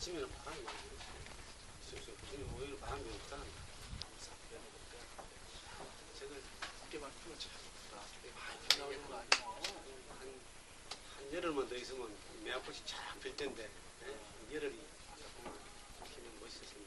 아침에는 바람이 많이 불어요. 오히려 바람이 없다. 제가 어깨만 풀어줘. 많이 나오는 거 아니고 한 열흘만 더 있으면 매화꽃이 잘 필 텐데 열흘이 피면 멋있었습니다.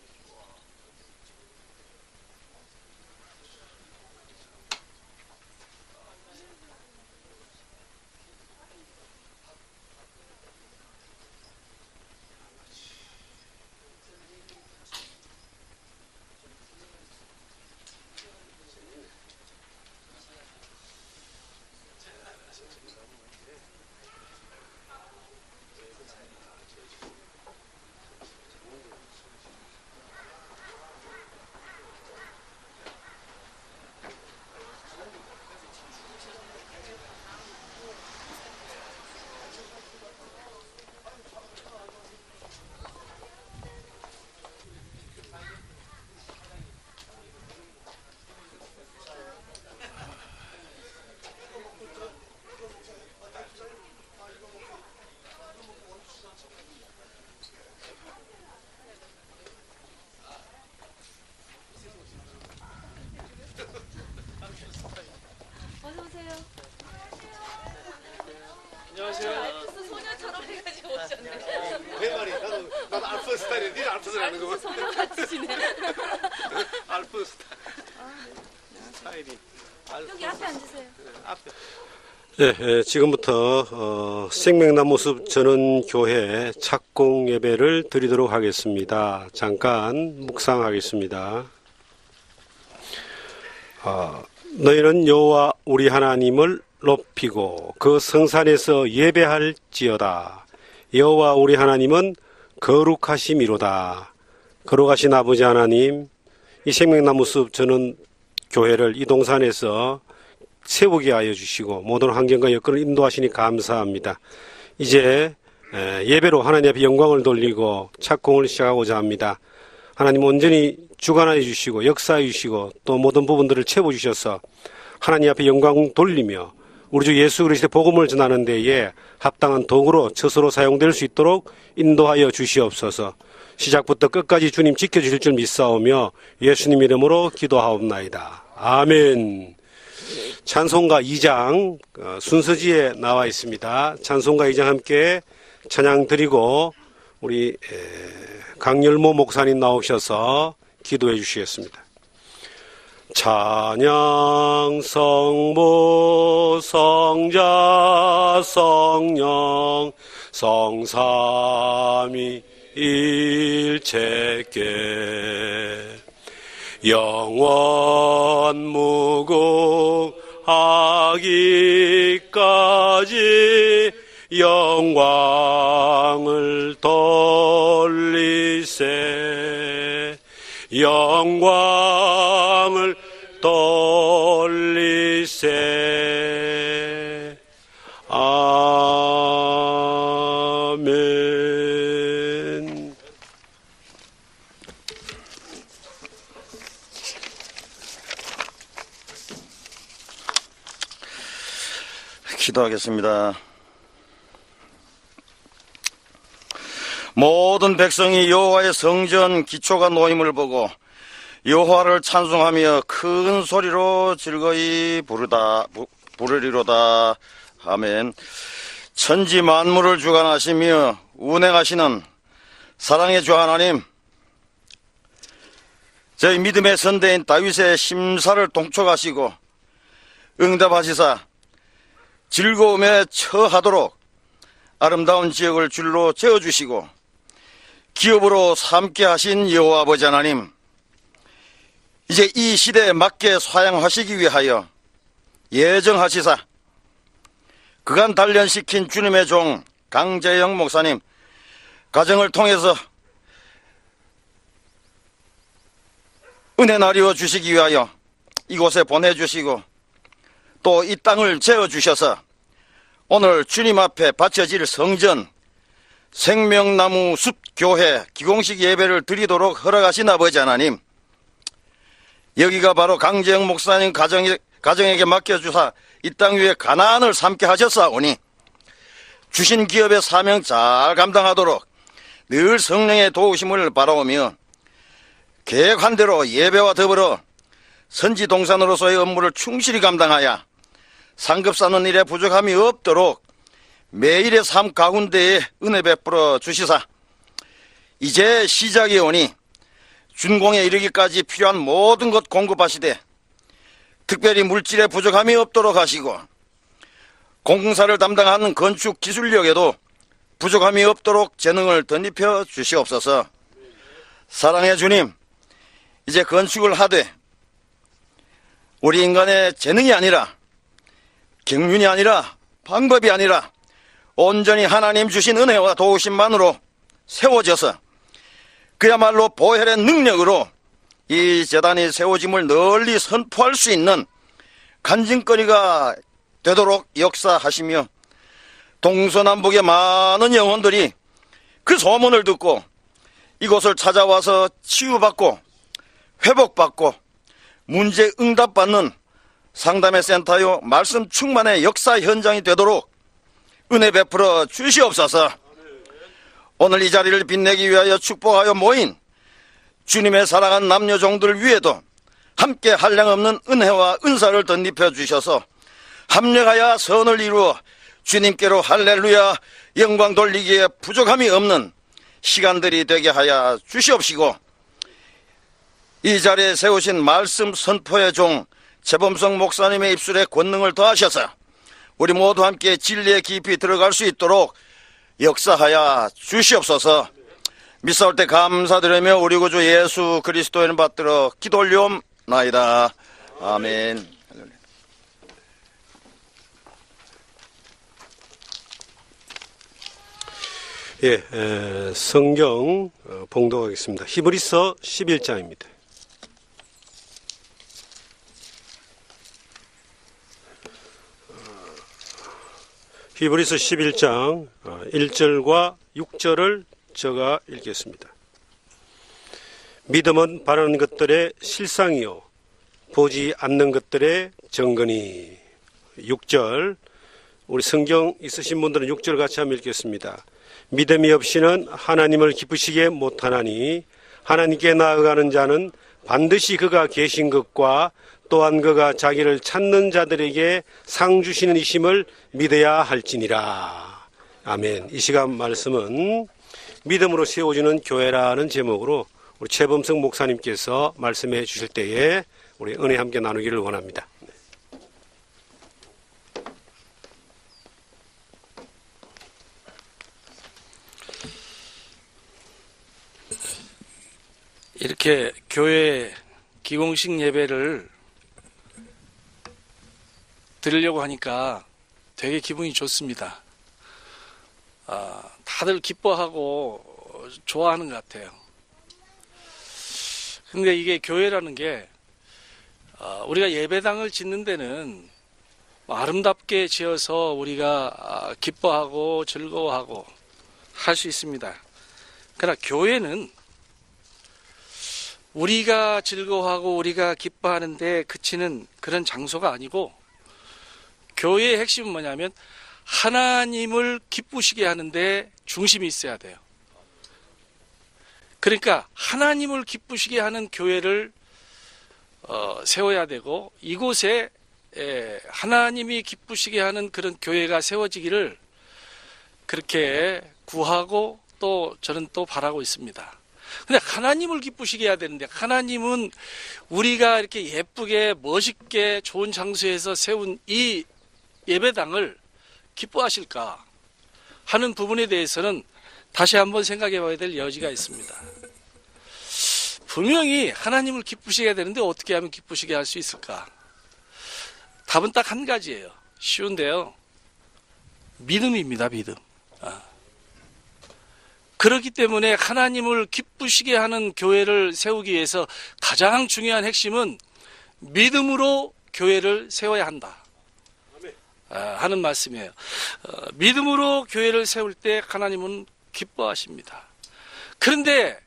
안녕하세요. 알프스 소녀처럼 해가지고 오셨네. 내 말이 나도 알프 스타일이야. 니는 알프스라는 거만. 소녀 같으시네. 알프 스타일이. 여기 앞에 앉으세요. 앞에. 네, 지금부터 생명나무숲 전원교회 착공 예배를 드리도록 하겠습니다. 잠깐 묵상하겠습니다. 너희는 여호와 우리 하나님을 높이고 그 성산에서 예배할지어다. 여호와 우리 하나님은 거룩하심이로다. 거룩하신 아버지 하나님, 이 생명나무숲 전원교회를 이 동산에서 세우게 하여 주시고 모든 환경과 여건을 인도하시니 감사합니다. 이제 예배로 하나님 앞에 영광을 돌리고 착공을 시작하고자 합니다. 하나님 온전히 주관하여 주시고 역사해 주시고 또 모든 부분들을 채워주셔서 하나님 앞에 영광 돌리며 우리 주 예수 그리스도의 복음을 전하는 데에 합당한 도구로 처소로 사용될 수 있도록 인도하여 주시옵소서. 시작부터 끝까지 주님 지켜주실 줄 믿사오며 예수님 이름으로 기도하옵나이다. 아멘. 찬송가 2장 순서지에 나와 있습니다. 찬송가 2장 함께 찬양 드리고 우리 강열모 목사님 나오셔서 기도해 주시겠습니다. 찬양 성부 성자 성령 성삼위 일체께 영원 무궁하기까지 영광을 돌리세 영광을 돌리세 아멘. 기도하겠습니다. 모든 백성이 여호와의 성전 기초가 놓임을 보고 여호와를 찬송하며 큰 소리로 즐거이 부르리로다. 아멘. 천지 만물을 주관하시며 운행하시는 사랑의 주 하나님, 저희 믿음의 선대인 다윗의 심사를 동촉하시고 응답하시사 즐거움에 처하도록 아름다운 지역을 줄로 재어주시고 기업으로 삼게 하신 여호와 아버지 하나님, 이제 이 시대에 맞게 사용하시기 위하여 예정하시사 그간 단련시킨 주님의 종 강재영 목사님 가정을 통해서 은혜 나리워 주시기 위하여 이곳에 보내주시고 또 이 땅을 재어주셔서 오늘 주님 앞에 바쳐질 성전 생명나무 숲교회 기공식 예배를 드리도록 허락하신 아버지 하나님, 여기가 바로 강재영 목사님 가정에게 맡겨주사 이 땅 위에 가나안을 삼게 하셨사오니 주신 기업의 사명 잘 감당하도록 늘 성령의 도우심을 바라오며 계획한 대로 예배와 더불어 선지동산으로서의 업무를 충실히 감당하여 상급 쌓는 일에 부족함이 없도록 매일의 삶 가운데에 은혜 베풀어 주시사 이제 시작이 오니 준공에 이르기까지 필요한 모든 것 공급하시되 특별히 물질에 부족함이 없도록 하시고 공사를 담당하는 건축 기술력에도 부족함이 없도록 재능을 덧입혀 주시옵소서. 사랑의 주님, 이제 건축을 하되 우리 인간의 재능이 아니라 경륜이 아니라 방법이 아니라 온전히 하나님 주신 은혜와 도우심만으로 세워져서 그야말로 보혈의 능력으로 이 제단이 세워짐을 널리 선포할 수 있는 간증거리가 되도록 역사하시며 동서남북의 많은 영혼들이 그 소문을 듣고 이곳을 찾아와서 치유받고 회복받고 문제 응답받는 상담의 센터요 말씀 충만의 역사 현장이 되도록 은혜 베풀어 주시옵소서. 오늘 이 자리를 빛내기 위하여 축복하여 모인 주님의 사랑한 남녀 종들 위에도 함께 한량없는 은혜와 은사를 덧입혀 주셔서 합력하여 선을 이루어 주님께로 할렐루야 영광 돌리기에 부족함이 없는 시간들이 되게 하여 주시옵시고 이 자리에 세우신 말씀 선포의 종 재범성 목사님의 입술에 권능을 더하셔서 우리 모두 함께 진리에 깊이 들어갈 수 있도록 역사하여 주시옵소서. 믿사올 때 감사드리며 우리 구주 예수 그리스도의 이름 받들어 기도 올리옵나이다. 아멘. 성경 봉독하겠습니다. 히브리서 11장입니다. 히브리서 11장 1절과 6절을 제가 읽겠습니다. 믿음은 바라는 것들의 실상이요 보지 않는 것들의 증거니. 6절, 우리 성경 있으신 분들은 6절 같이 한번 읽겠습니다. 믿음이 없이는 하나님을 기쁘시게 못하나니 하나님께 나아가는 자는 반드시 그가 계신 것과 또한 그가 자기를 찾는 자들에게 상 주시는 이심을 믿어야 할지니라. 아멘. 이 시간 말씀은 믿음으로 세워지는 교회라는 제목으로 우리 최범성 목사님께서 말씀해 주실 때에 우리 은혜 함께 나누기를 원합니다. 이렇게 교회 기공식 예배를 드리려고 하니까 되게 기분이 좋습니다. 다들 기뻐하고 좋아하는 것 같아요. 근데 이게 교회라는 게 우리가 예배당을 짓는 데는 아름답게 지어서 우리가 기뻐하고 즐거워하고 할 수 있습니다. 그러나 교회는 우리가 즐거워하고 우리가 기뻐하는데 그치는 그런 장소가 아니고 교회의 핵심은 뭐냐면 하나님을 기쁘시게 하는데 중심이 있어야 돼요. 그러니까 하나님을 기쁘시게 하는 교회를 세워야 되고 이곳에 하나님이 기쁘시게 하는 그런 교회가 세워지기를 그렇게 구하고 또 저는 또 바라고 있습니다. 근데 하나님을 기쁘시게 해야 되는데 하나님은 우리가 이렇게 예쁘게 멋있게 좋은 장소에서 세운 이 예배당을 기뻐하실까 하는 부분에 대해서는 다시 한번 생각해 봐야 될 여지가 있습니다. 분명히 하나님을 기쁘시게 해야 되는데 어떻게 하면 기쁘시게 할 수 있을까? 답은 딱 한 가지예요. 쉬운데요. 믿음입니다. 믿음. 그렇기 때문에 하나님을 기쁘시게 하는 교회를 세우기 위해서 가장 중요한 핵심은 믿음으로 교회를 세워야 한다 하는 말씀이에요. 믿음으로 교회를 세울 때 하나님은 기뻐하십니다. 그런데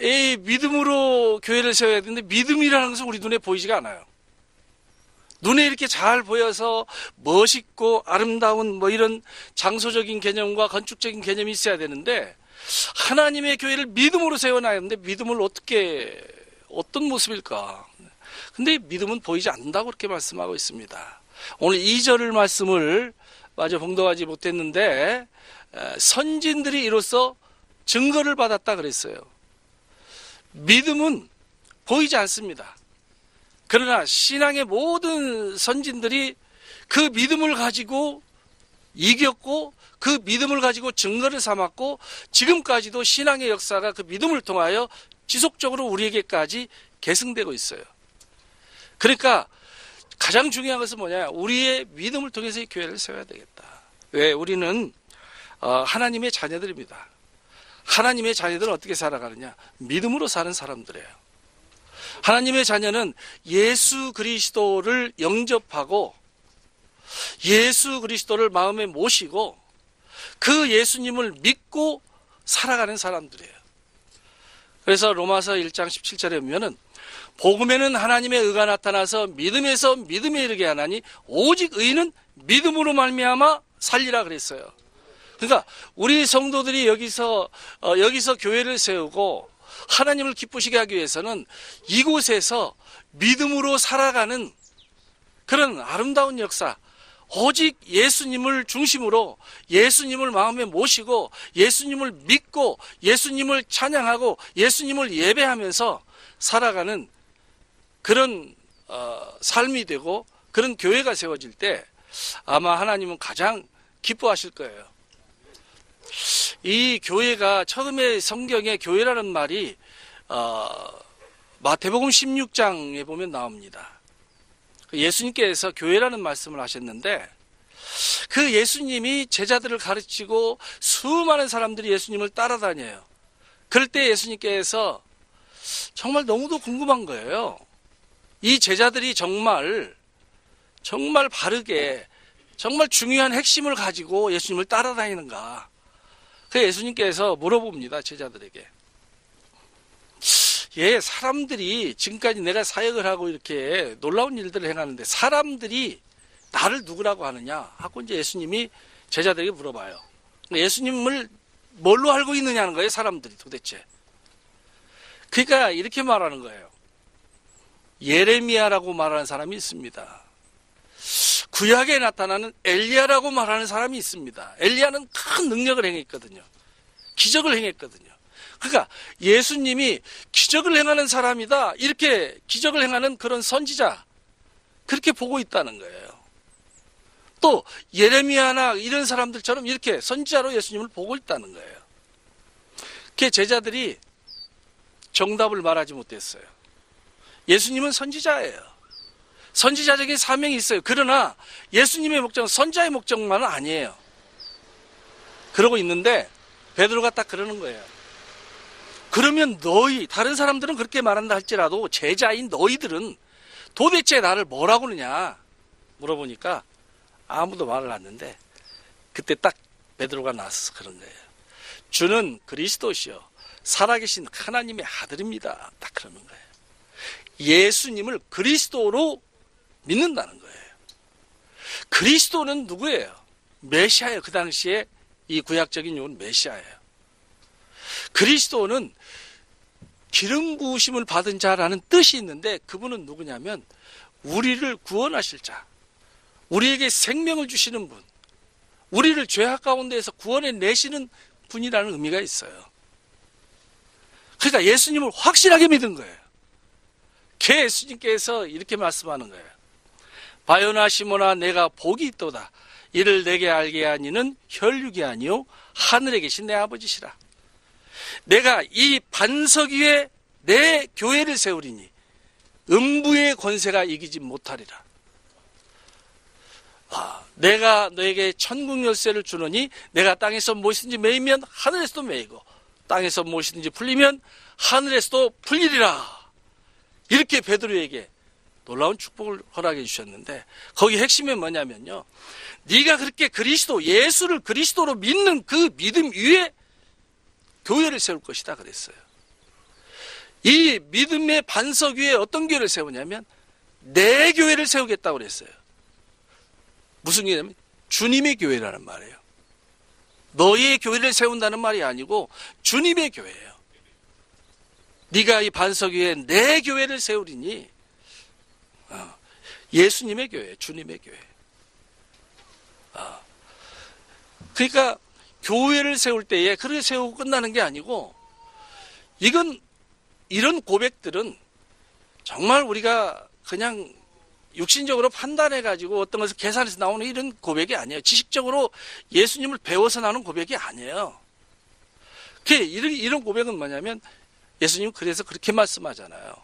이 믿음으로 교회를 세워야 되는데 믿음이라는 것은 우리 눈에 보이지가 않아요. 눈에 이렇게 잘 보여서 멋있고 아름다운 뭐 이런 장소적인 개념과 건축적인 개념이 있어야 되는데, 하나님의 교회를 믿음으로 세워놔야하는데 믿음을 어떤 모습일까? 근데 믿음은 보이지 않는다고 그렇게 말씀하고 있습니다. 오늘 2절 말씀을 마저 봉독하지 못했는데, 선진들이 이로써 증거를 받았다 그랬어요. 믿음은 보이지 않습니다. 그러나 신앙의 모든 선진들이 그 믿음을 가지고 이겼고, 그 믿음을 가지고 증거를 삼았고, 지금까지도 신앙의 역사가 그 믿음을 통하여 지속적으로 우리에게까지 계승되고 있어요. 그러니까 가장 중요한 것은 뭐냐? 우리의 믿음을 통해서 이 교회를 세워야 되겠다. 왜? 우리는 하나님의 자녀들입니다. 하나님의 자녀들은 어떻게 살아가느냐? 믿음으로 사는 사람들이에요. 하나님의 자녀는 예수 그리스도를 영접하고 예수 그리스도를 마음에 모시고 그 예수님을 믿고 살아가는 사람들이에요. 그래서 로마서 1장 17절에 보면은 복음에는 하나님의 의가 나타나서 믿음에서 믿음에 이르게 하나니 오직 의는 믿음으로 말미암아 살리라 그랬어요. 그러니까 우리 성도들이 여기서 교회를 세우고 하나님을 기쁘시게 하기 위해서는 이곳에서 믿음으로 살아가는 그런 아름다운 역사, 오직 예수님을 중심으로 예수님을 마음에 모시고 예수님을 믿고 예수님을 찬양하고 예수님을 예배하면서 살아가는 그런 삶이 되고 그런 교회가 세워질 때 아마 하나님은 가장 기뻐하실 거예요. 이 교회가 처음에 성경에 교회라는 말이 마태복음 16장에 보면 나옵니다. 예수님께서 교회라는 말씀을 하셨는데 그 예수님이 제자들을 가르치고 수많은 사람들이 예수님을 따라다녀요. 그럴 때 예수님께서 정말 너무도 궁금한 거예요. 이 제자들이 정말 바르게 정말 중요한 핵심을 가지고 예수님을 따라다니는가. 그 예수님께서 물어봅니다. 제자들에게. 사람들이 지금까지 내가 사역을 하고 이렇게 놀라운 일들을 행하는데 사람들이 나를 누구라고 하느냐 하고 이제 예수님이 제자들에게 물어봐요. 예수님을 뭘로 알고 있느냐는 거예요. 사람들이 도대체. 그러니까 이렇게 말하는 거예요. 예레미야라고 말하는 사람이 있습니다. 구약에 나타나는 엘리야라고 말하는 사람이 있습니다. 엘리야는 큰 능력을 행했거든요. 기적을 행했거든요. 그러니까 예수님이 기적을 행하는 사람이다. 이렇게 기적을 행하는 그런 선지자 그렇게 보고 있다는 거예요. 또 예레미야나 이런 사람들처럼 이렇게 선지자로 예수님을 보고 있다는 거예요. 그 제자들이 정답을 말하지 못했어요. 예수님은 선지자예요. 선지자적인 사명이 있어요. 그러나 예수님의 목적은 선지자의 목적만은 아니에요. 그러고 있는데 베드로가 딱 그러는 거예요. 그러면 다른 사람들은 그렇게 말한다 할지라도 제자인 너희들은 도대체 나를 뭐라고 하느냐 물어보니까 아무도 말을 안 했는데 그때 딱 베드로가 나와서 그런 거예요. 주는 그리스도시요 살아계신 하나님의 아들입니다. 딱 그러는 거예요. 예수님을 그리스도로 믿는다는 거예요. 그리스도는 누구예요? 메시아예요. 그 당시에 이 구약적인 용어는 메시아예요. 그리스도는 기름 부으심을 받은 자라는 뜻이 있는데 그분은 누구냐면 우리를 구원하실 자, 우리에게 생명을 주시는 분, 우리를 죄악 가운데에서 구원해 내시는 분이라는 의미가 있어요. 그러니까 예수님을 확실하게 믿은 거예요. 예수님께서 이렇게 말씀하는 거예요. 바요나 시모나 내가 복이 있도다. 이를 내게 알게 하니는 혈육이 아니요 하늘에 계신 내 아버지시라. 내가 이 반석 위에 내 교회를 세우리니 음부의 권세가 이기지 못하리라. 내가 너에게 천국 열쇠를 주노니 내가 땅에서 무엇이든지 매이면 하늘에서도 매이고 땅에서 무엇이든지 풀리면 하늘에서도 풀리리라. 이렇게 베드로에게 놀라운 축복을 허락해 주셨는데 거기 핵심이 뭐냐면요. 네가 그렇게 예수를 그리스도로 믿는 그 믿음 위에 교회를 세울 것이다 그랬어요. 이 믿음의 반석 위에 어떤 교회를 세우냐면 내 교회를 세우겠다고 그랬어요. 무슨 얘기냐면 주님의 교회라는 말이에요. 너희의 교회를 세운다는 말이 아니고 주님의 교회예요. 네가 이 반석 위에 내 교회를 세우리니 예수님의 교회, 주님의 교회. 그러니까 교회를 세울 때에 그렇게 세우고 끝나는 게 아니고 이런 고백들은 정말 우리가 그냥 육신적으로 판단해가지고 어떤 것을 계산해서 나오는 이런 고백이 아니에요. 지식적으로 예수님을 배워서 나오는 고백이 아니에요. 이런 고백은 뭐냐면 예수님은 그래서 그렇게 말씀하잖아요.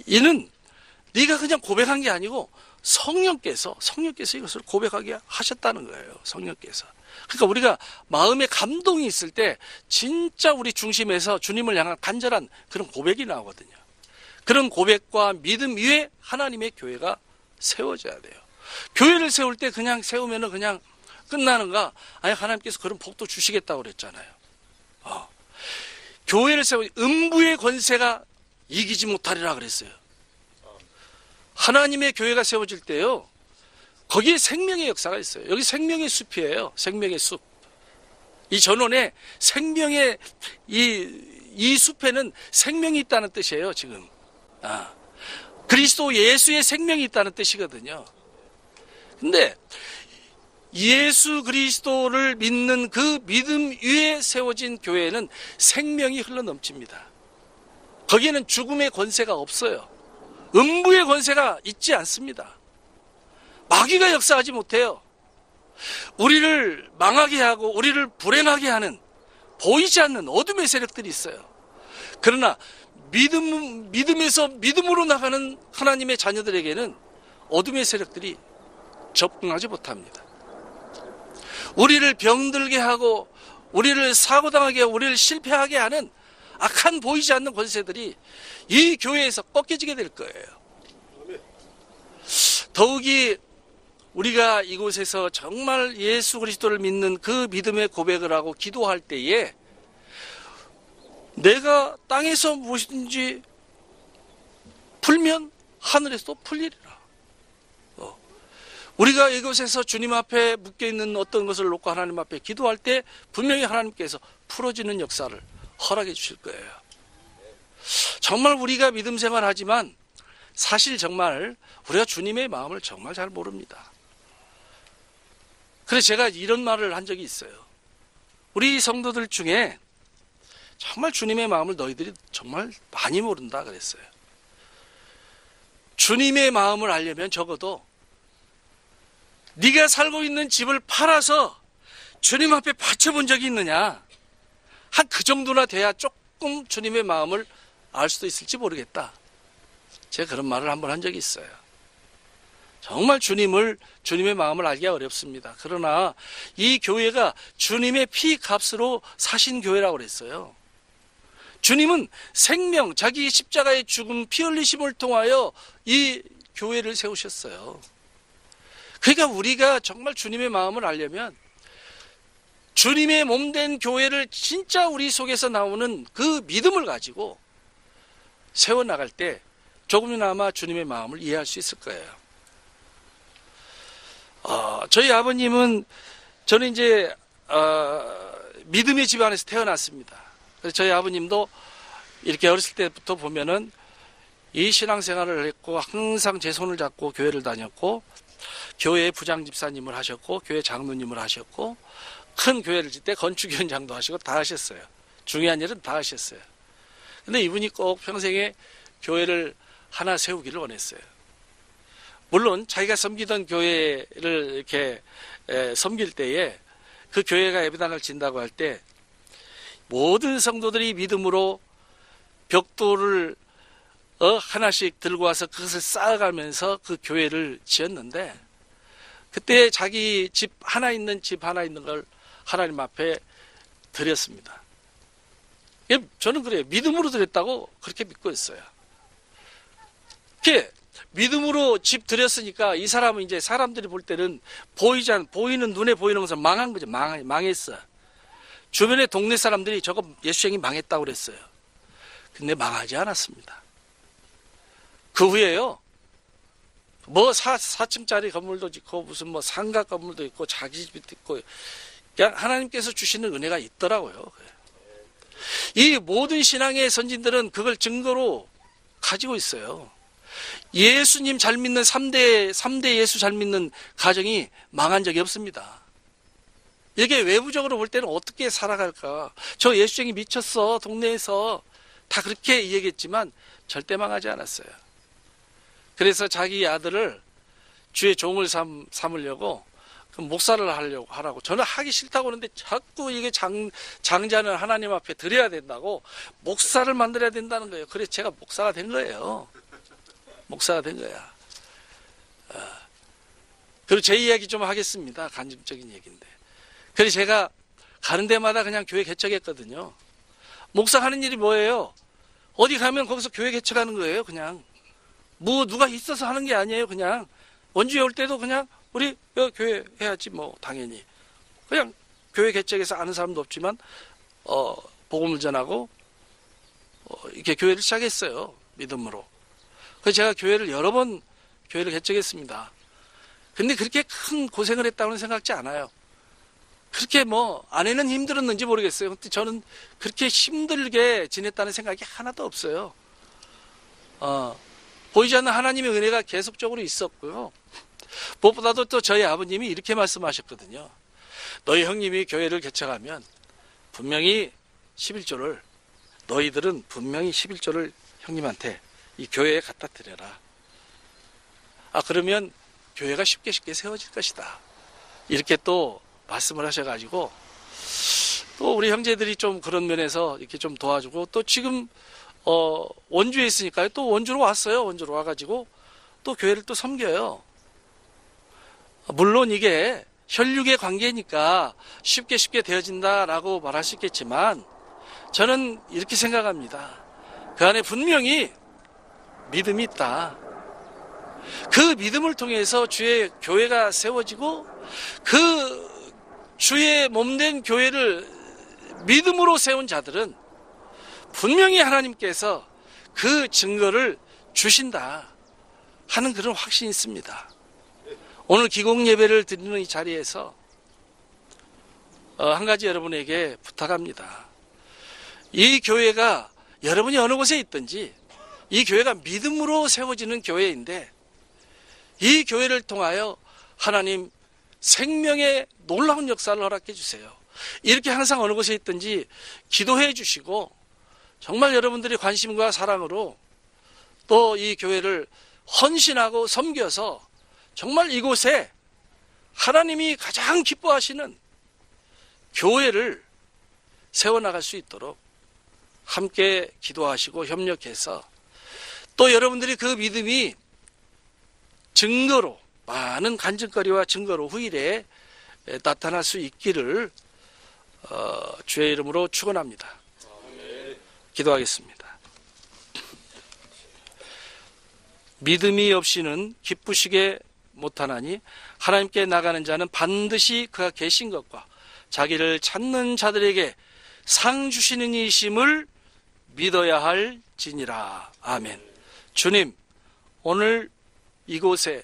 이는 네가 그냥 고백한 게 아니고 성령께서 이것을 고백하게 하셨다는 거예요. 성령께서. 그러니까 우리가 마음에 감동이 있을 때 진짜 우리 중심에서 주님을 향한 간절한 그런 고백이 나오거든요. 그런 고백과 믿음 위에 하나님의 교회가 세워져야 돼요. 교회를 세울 때 그냥 세우면 그냥 끝나는가? 아니, 하나님께서 그런 복도 주시겠다고 그랬잖아요. 교회를 세우니 음부의 권세가 이기지 못하리라 그랬어요. 하나님의 교회가 세워질 때요, 거기에 생명의 역사가 있어요. 여기 생명의 숲이에요. 생명의 숲. 이 전원에 생명의 이 숲에는 생명이 있다는 뜻이에요, 지금. 그리스도 예수의 생명이 있다는 뜻이거든요. 근데 예수 그리스도를 믿는 그 믿음 위에 세워진 교회에는 생명이 흘러넘칩니다. 거기에는 죽음의 권세가 없어요. 음부의 권세가 있지 않습니다. 마귀가 역사하지 못해요. 우리를 망하게 하고 우리를 불행하게 하는 보이지 않는 어둠의 세력들이 있어요. 그러나 믿음에서 믿음으로 나가는 하나님의 자녀들에게는 어둠의 세력들이 접근하지 못합니다. 우리를 병들게 하고 우리를 사고당하게 하고 우리를 실패하게 하는 악한 보이지 않는 권세들이 이 교회에서 꺾여지게 될 거예요. 더욱이 우리가 이곳에서 정말 예수 그리스도를 믿는 그 믿음의 고백을 하고 기도할 때에 내가 땅에서 무엇인지 풀면 하늘에서도 풀리리라. 우리가 이곳에서 주님 앞에 묶여있는 어떤 것을 놓고 하나님 앞에 기도할 때 분명히 하나님께서 풀어지는 역사를 허락해 주실 거예요. 정말 우리가 믿음 생활하지만 사실 정말 우리가 주님의 마음을 정말 잘 모릅니다. 그래서 제가 이런 말을 한 적이 있어요. 우리 성도들 중에 정말 주님의 마음을 너희들이 정말 많이 모른다 그랬어요. 주님의 마음을 알려면 적어도 네가 살고 있는 집을 팔아서 주님 앞에 바쳐본 적이 있느냐? 한 그 정도나 돼야 조금 주님의 마음을 알 수도 있을지 모르겠다. 제가 그런 말을 한번 한 적이 있어요. 정말 주님의 마음을 알기가 어렵습니다. 그러나 이 교회가 주님의 피 값으로 사신 교회라고 그랬어요. 주님은 생명, 자기 십자가의 죽음, 피 흘리심을 통하여 이 교회를 세우셨어요. 그러니까 우리가 정말 주님의 마음을 알려면 주님의 몸된 교회를 진짜 우리 속에서 나오는 그 믿음을 가지고 세워나갈 때 조금이나마 주님의 마음을 이해할 수 있을 거예요. 저희 아버님은 저는 이제 믿음의 집안에서 태어났습니다. 그래서 저희 아버님도 이렇게 어렸을 때부터 보면은 이 신앙생활을 했고 항상 제 손을 잡고 교회를 다녔고 교회 부장 집사님을 하셨고 교회 장로님을 하셨고 큰 교회를 짓 때 건축위원장도 하시고 다 하셨어요. 중요한 일은 다 하셨어요. 근데 이분이 꼭 평생에 교회를 하나 세우기를 원했어요. 물론 자기가 섬기던 교회를 이렇게 섬길 때에 그 교회가 예배당을 진다고 할 때 모든 성도들이 믿음으로 벽돌을 하나씩 들고 와서 그것을 쌓아가면서 그 교회를 지었는데 그때 자기 집 하나 있는 걸 하나님 앞에 드렸습니다. 저는 그래요. 믿음으로 드렸다고 그렇게 믿고 있어요. 믿음으로 집 드렸으니까 이 사람은 이제 사람들이 볼 때는 보이는 눈에 보이는 것은 망한 거죠. 망했어. 주변의 동네 사람들이 저거 예수쟁이 망했다고 그랬어요. 근데 망하지 않았습니다. 그 후에요. 뭐 4층짜리 건물도 짓고 무슨 뭐 상가 건물도 있고 자기 집도 있고 그냥 하나님께서 주시는 은혜가 있더라고요. 이 모든 신앙의 선진들은 그걸 증거로 가지고 있어요. 예수님 잘 믿는 3대 예수 잘 믿는 가정이 망한 적이 없습니다. 이렇게 외부적으로 볼 때는 어떻게 살아갈까? 저 예수쟁이 미쳤어. 동네에서 다 그렇게 얘기했지만 절대 망하지 않았어요. 그래서 자기 아들을 주의 종을 삼으려고 목사를 하라고. 저는 하기 싫다고 하는데 자꾸 이게 장자는 하나님 앞에 드려야 된다고 목사를 만들어야 된다는 거예요. 그래서 제가 목사가 된 거예요. 목사가 된 거야. 그리고 제 이야기 좀 하겠습니다. 간접적인 얘기인데. 그래서 제가 가는 데마다 그냥 교회 개척했거든요. 목사 하는 일이 뭐예요? 어디 가면 거기서 교회 개척하는 거예요. 그냥. 뭐 누가 있어서 하는 게 아니에요. 그냥. 원주에 올 때도 그냥 우리 교회 해야지 뭐 당연히. 그냥 교회 개척해서 아는 사람도 없지만 복음을 전하고 이렇게 교회를 시작했어요. 믿음으로. 그래서 제가 교회를 여러 번 교회를 개척했습니다. 근데 그렇게 큰 고생을 했다고는 생각지 않아요. 그렇게 뭐 아내는 힘들었는지 모르겠어요. 근데 저는 그렇게 힘들게 지냈다는 생각이 하나도 없어요. 보이지 않는 하나님의 은혜가 계속적으로 있었고요. 무엇보다도 또 저희 아버님이 이렇게 말씀하셨거든요. 너희 형님이 교회를 개척하면 분명히 11조를 너희들은 분명히 11조를 형님한테 이 교회에 갖다 드려라. 그러면 교회가 쉽게 세워질 것이다. 이렇게 또 말씀을 하셔가지고 또 우리 형제들이 좀 그런 면에서 이렇게 좀 도와주고 또 지금 원주에 있으니까요. 또 원주로 왔어요. 원주로 와가지고 또 교회를 또 섬겨요. 물론 이게 혈육의 관계니까 쉽게 되어진다라고 말할 수 있겠지만 저는 이렇게 생각합니다. 그 안에 분명히 믿음이 있다. 그 믿음을 통해서 주의 교회가 세워지고 그 주의 몸된 교회를 믿음으로 세운 자들은 분명히 하나님께서 그 증거를 주신다 하는 그런 확신이 있습니다. 오늘 기공 예배를 드리는 이 자리에서 한 가지 여러분에게 부탁합니다. 이 교회가 여러분이 어느 곳에 있든지 이 교회가 믿음으로 세워지는 교회인데 이 교회를 통하여 하나님 생명의 놀라운 역사를 허락해 주세요. 이렇게 항상 어느 곳에 있든지 기도해 주시고 정말 여러분들이 관심과 사랑으로 또 이 교회를 헌신하고 섬겨서 정말 이곳에 하나님이 가장 기뻐하시는 교회를 세워나갈 수 있도록 함께 기도하시고 협력해서 또 여러분들이 그 믿음이 증거로 많은 간증거리와 증거로 후일에 나타날 수 있기를 주의 이름으로 축원합니다. 기도하겠습니다. 믿음이 없이는 기쁘시게 못하나니 하나님께 나가는 자는 반드시 그가 계신 것과 자기를 찾는 자들에게 상 주시는 이심을 믿어야 할지니라. 아멘. 주님, 오늘 이곳에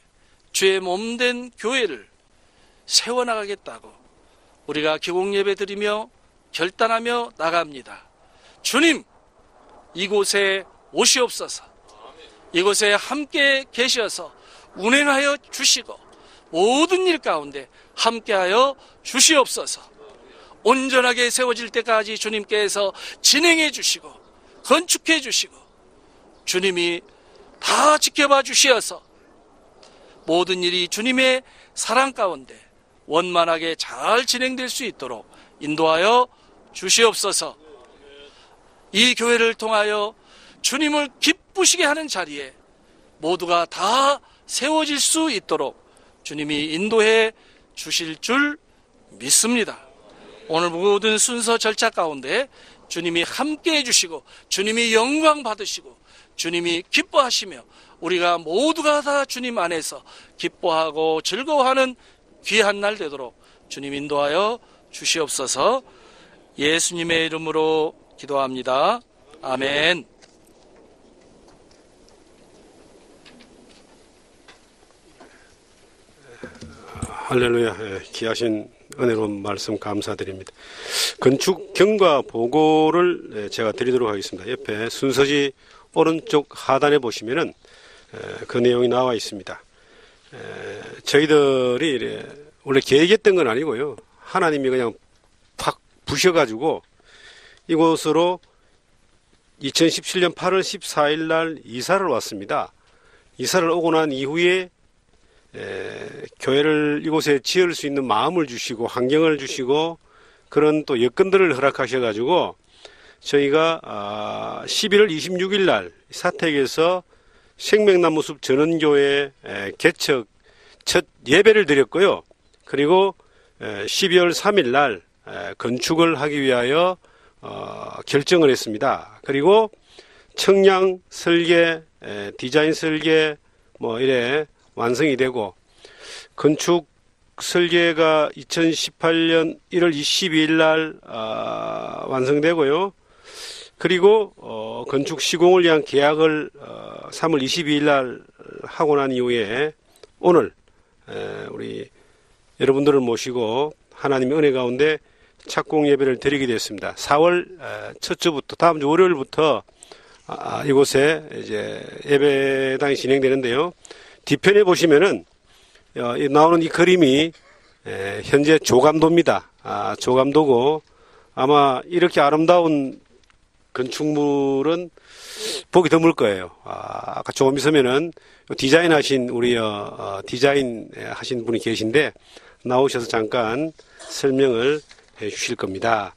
주의 몸된 교회를 세워나가겠다고 우리가 기공예배 드리며 결단하며 나갑니다. 주님, 이곳에 오시옵소서. 이곳에 함께 계셔서 운행하여 주시고 모든 일 가운데 함께하여 주시옵소서. 온전하게 세워질 때까지 주님께서 진행해 주시고 건축해 주시고 주님이 다 지켜봐 주시어서 모든 일이 주님의 사랑 가운데 원만하게 잘 진행될 수 있도록 인도하여 주시옵소서. 이 교회를 통하여 주님을 기쁘시게 하는 자리에 모두가 다 세워질 수 있도록 주님이 인도해 주실 줄 믿습니다. 오늘 모든 순서 절차 가운데 주님이 함께 해주시고 주님이 영광 받으시고 주님이 기뻐하시며 우리가 모두가 다 주님 안에서 기뻐하고 즐거워하는 귀한 날 되도록 주님 인도하여 주시옵소서. 예수님의 이름으로 기도합니다. 아멘. 할렐루야. 예, 귀하신 은혜로운 말씀 감사드립니다. 건축 경과 보고를 제가 드리도록 하겠습니다. 옆에 순서지 오른쪽 하단에 보시면은 그 내용이 나와 있습니다. 저희들이 원래 계획했던 건 아니고요. 하나님이 그냥 팍 부셔가지고 이곳으로 2017년 8월 14일 날 이사를 왔습니다. 이사를 오고 난 이후에 교회를 이곳에 지을 수 있는 마음을 주시고 환경을 주시고 그런 또 여건들을 허락하셔가지고 저희가 11월 26일 날 사택에서 생명나무숲 전원교회 개척 첫 예배를 드렸고요. 그리고 12월 3일 날 건축을 하기 위하여 결정을 했습니다. 그리고 청량 설계, 디자인 설계 뭐 이래 완성이 되고 건축 설계가 2018년 1월 22일 날 완성되고요. 그리고 건축 시공을 위한 계약을 3월 22일 날 하고 난 이후에 오늘 우리 여러분들을 모시고 하나님의 은혜 가운데 착공 예배를 드리게 됐습니다. 4월 첫 주부터 다음 주 월요일부터 이곳에 이제 예배당이 진행되는데요. 뒤편에 보시면은 나오는 이 그림이 현재 조감도입니다. 조감도고 아마 이렇게 아름다운 건축물은 보기 드물 거예요. 아까 조금 있으면은 디자인 하신 우리 디자인 하신 분이 계신데 나오셔서 잠깐 설명을 해 주실 겁니다.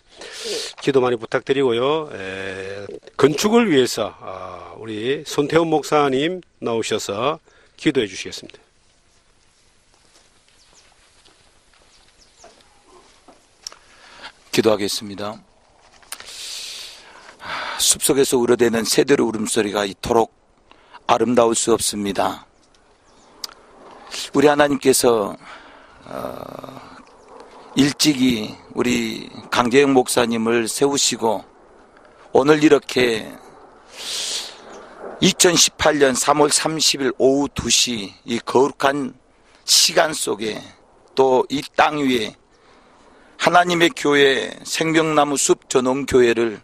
기도 많이 부탁드리고요. 건축을 위해서 우리 손태훈 목사님 나오셔서 기도해 주시겠습니다. 기도하겠습니다. 숲속에서 우러대는 새들의 울음소리가 이토록 아름다울 수 없습니다. 우리 하나님께서 일찍이 우리 강재영 목사님을 세우시고 오늘 이렇게 2018년 3월 30일 오후 2시 이 거룩한 시간 속에 또 이 땅 위에 하나님의 교회 생명나무 숲 전원교회를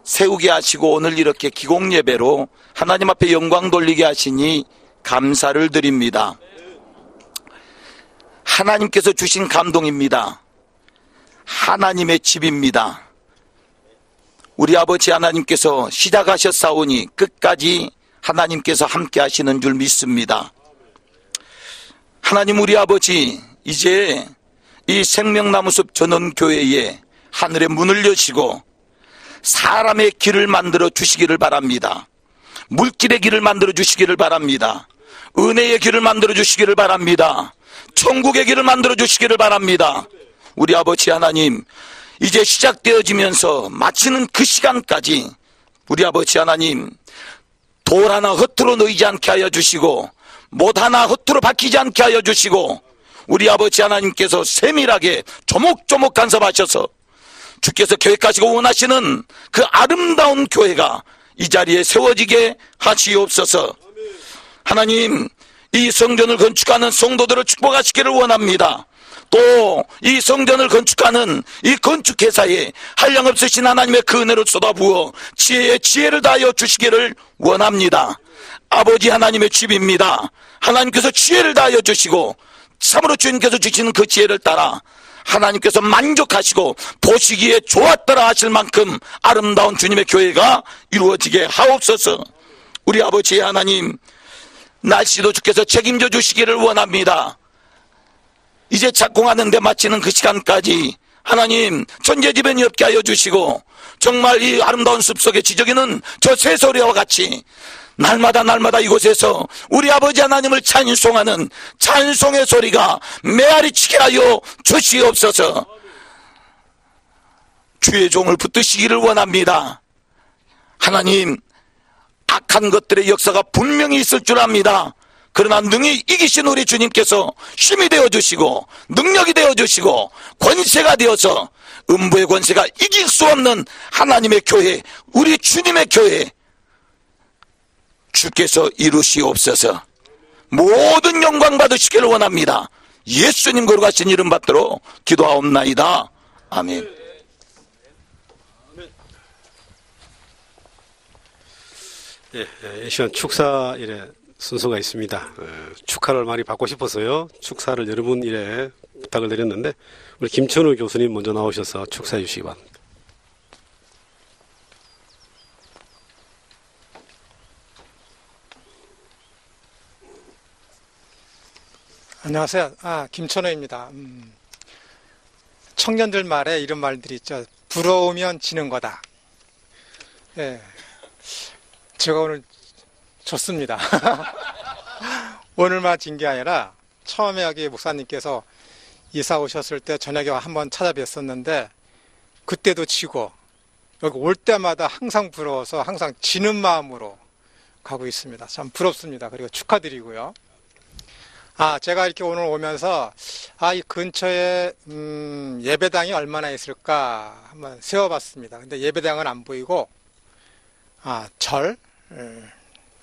세우게 하시고 오늘 이렇게 기공예배로 하나님 앞에 영광 돌리게 하시니 감사를 드립니다. 하나님께서 주신 감동입니다. 하나님의 집입니다. 우리 아버지 하나님께서 시작하셨사오니 끝까지 하나님께서 함께 하시는 줄 믿습니다. 하나님 우리 아버지 이제 이 생명나무숲 전원교회에 하늘의 문을 여시고 사람의 길을 만들어 주시기를 바랍니다. 물길의 길을 만들어 주시기를 바랍니다. 은혜의 길을 만들어 주시기를 바랍니다. 천국의 길을 만들어 주시기를 바랍니다. 우리 아버지 하나님 이제 시작되어지면서 마치는 그 시간까지 우리 아버지 하나님 돌 하나 허투루 놓이지 않게 하여 주시고 못 하나 허투루 박히지 않게 하여 주시고 우리 아버지 하나님께서 세밀하게 조목조목 간섭하셔서 주께서 계획하시고 원하시는 그 아름다운 교회가 이 자리에 세워지게 하시옵소서. 하나님 이 성전을 건축하는 성도들을 축복하시기를 원합니다. 또 이 성전을 건축하는 이 건축회사에 한량없으신 하나님의 그 은혜를 쏟아부어 지혜를 다하여 주시기를 원합니다. 아버지 하나님의 집입니다. 하나님께서 지혜를 다하여 주시고 참으로 주님께서 주시는 그 지혜를 따라 하나님께서 만족하시고 보시기에 좋았더라 하실 만큼 아름다운 주님의 교회가 이루어지게 하옵소서. 우리 아버지 하나님 날씨도 주께서 책임져 주시기를 원합니다. 이제 착공하는데 마치는 그 시간까지 하나님 천재지변이 없게 하여 주시고 정말 이 아름다운 숲속에 지저귀는 저 새소리와 같이 날마다 이곳에서 우리 아버지 하나님을 찬송하는 찬송의 소리가 메아리치게 하여 주시옵소서. 주의 종을 붙드시기를 원합니다. 하나님 악한 것들의 역사가 분명히 있을 줄 압니다. 그러나 능히 이기신 우리 주님께서 힘이 되어주시고 능력이 되어주시고 권세가 되어서 음부의 권세가 이길 수 없는 하나님의 교회 우리 주님의 교회 주께서 이루시옵소서. 모든 영광 받으시기를 원합니다. 예수님 거룩하신 이름 받들어 기도하옵나이다. 아멘. 이 시간 축사 이래 순서가 있습니다. 축하를 많이 받고 싶어서요. 축사를 여러분 이래 부탁을 드렸는데 우리 김천우 교수님 먼저 나오셔서 축사해 주시기 바랍니다. 안녕하세요. 김천호입니다. 청년들 말에 이런 말들이 있죠. 부러우면 지는 거다. 예. 제가 오늘 졌습니다. 오늘만 진 게 아니라 처음에 여기 목사님께서 이사 오셨을 때 저녁에 한번 찾아뵀었는데 그때도 지고 여기 올 때마다 항상 부러워서 항상 지는 마음으로 가고 있습니다. 참 부럽습니다. 그리고 축하드리고요. 제가 이렇게 오늘 오면서, 이 근처에, 예배당이 얼마나 있을까 한번 세워봤습니다. 근데 예배당은 안 보이고,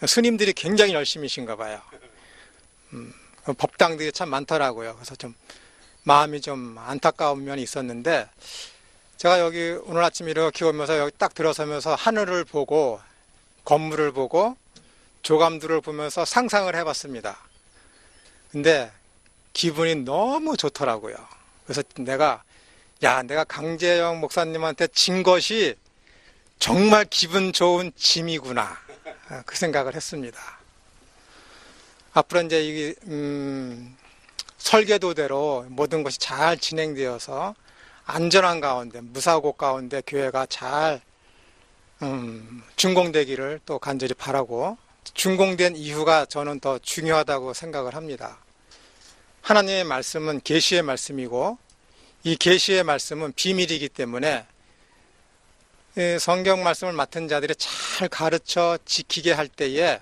스님들이 굉장히 열심히신가 봐요. 법당들이 참 많더라고요. 그래서 좀 마음이 좀 안타까운 면이 있었는데, 제가 여기 오늘 아침 이렇게 오면서 여기 딱 들어서면서 하늘을 보고, 건물을 보고, 조감들을 보면서 상상을 해봤습니다. 근데 기분이 너무 좋더라고요. 그래서 내가 강재영 목사님한테 진 것이 정말 기분 좋은 짐이구나. 그 생각을 했습니다. 앞으로 이제 이 설계도대로 모든 것이 잘 진행되어서 안전한 가운데, 무사고 가운데 교회가 잘 준공되기를 또 간절히 바라고, 준공된 이유가 저는 더 중요하다고 생각을 합니다. 하나님의 말씀은 계시의 말씀이고 이 계시의 말씀은 비밀이기 때문에 성경 말씀을 맡은 자들이 잘 가르쳐 지키게 할 때에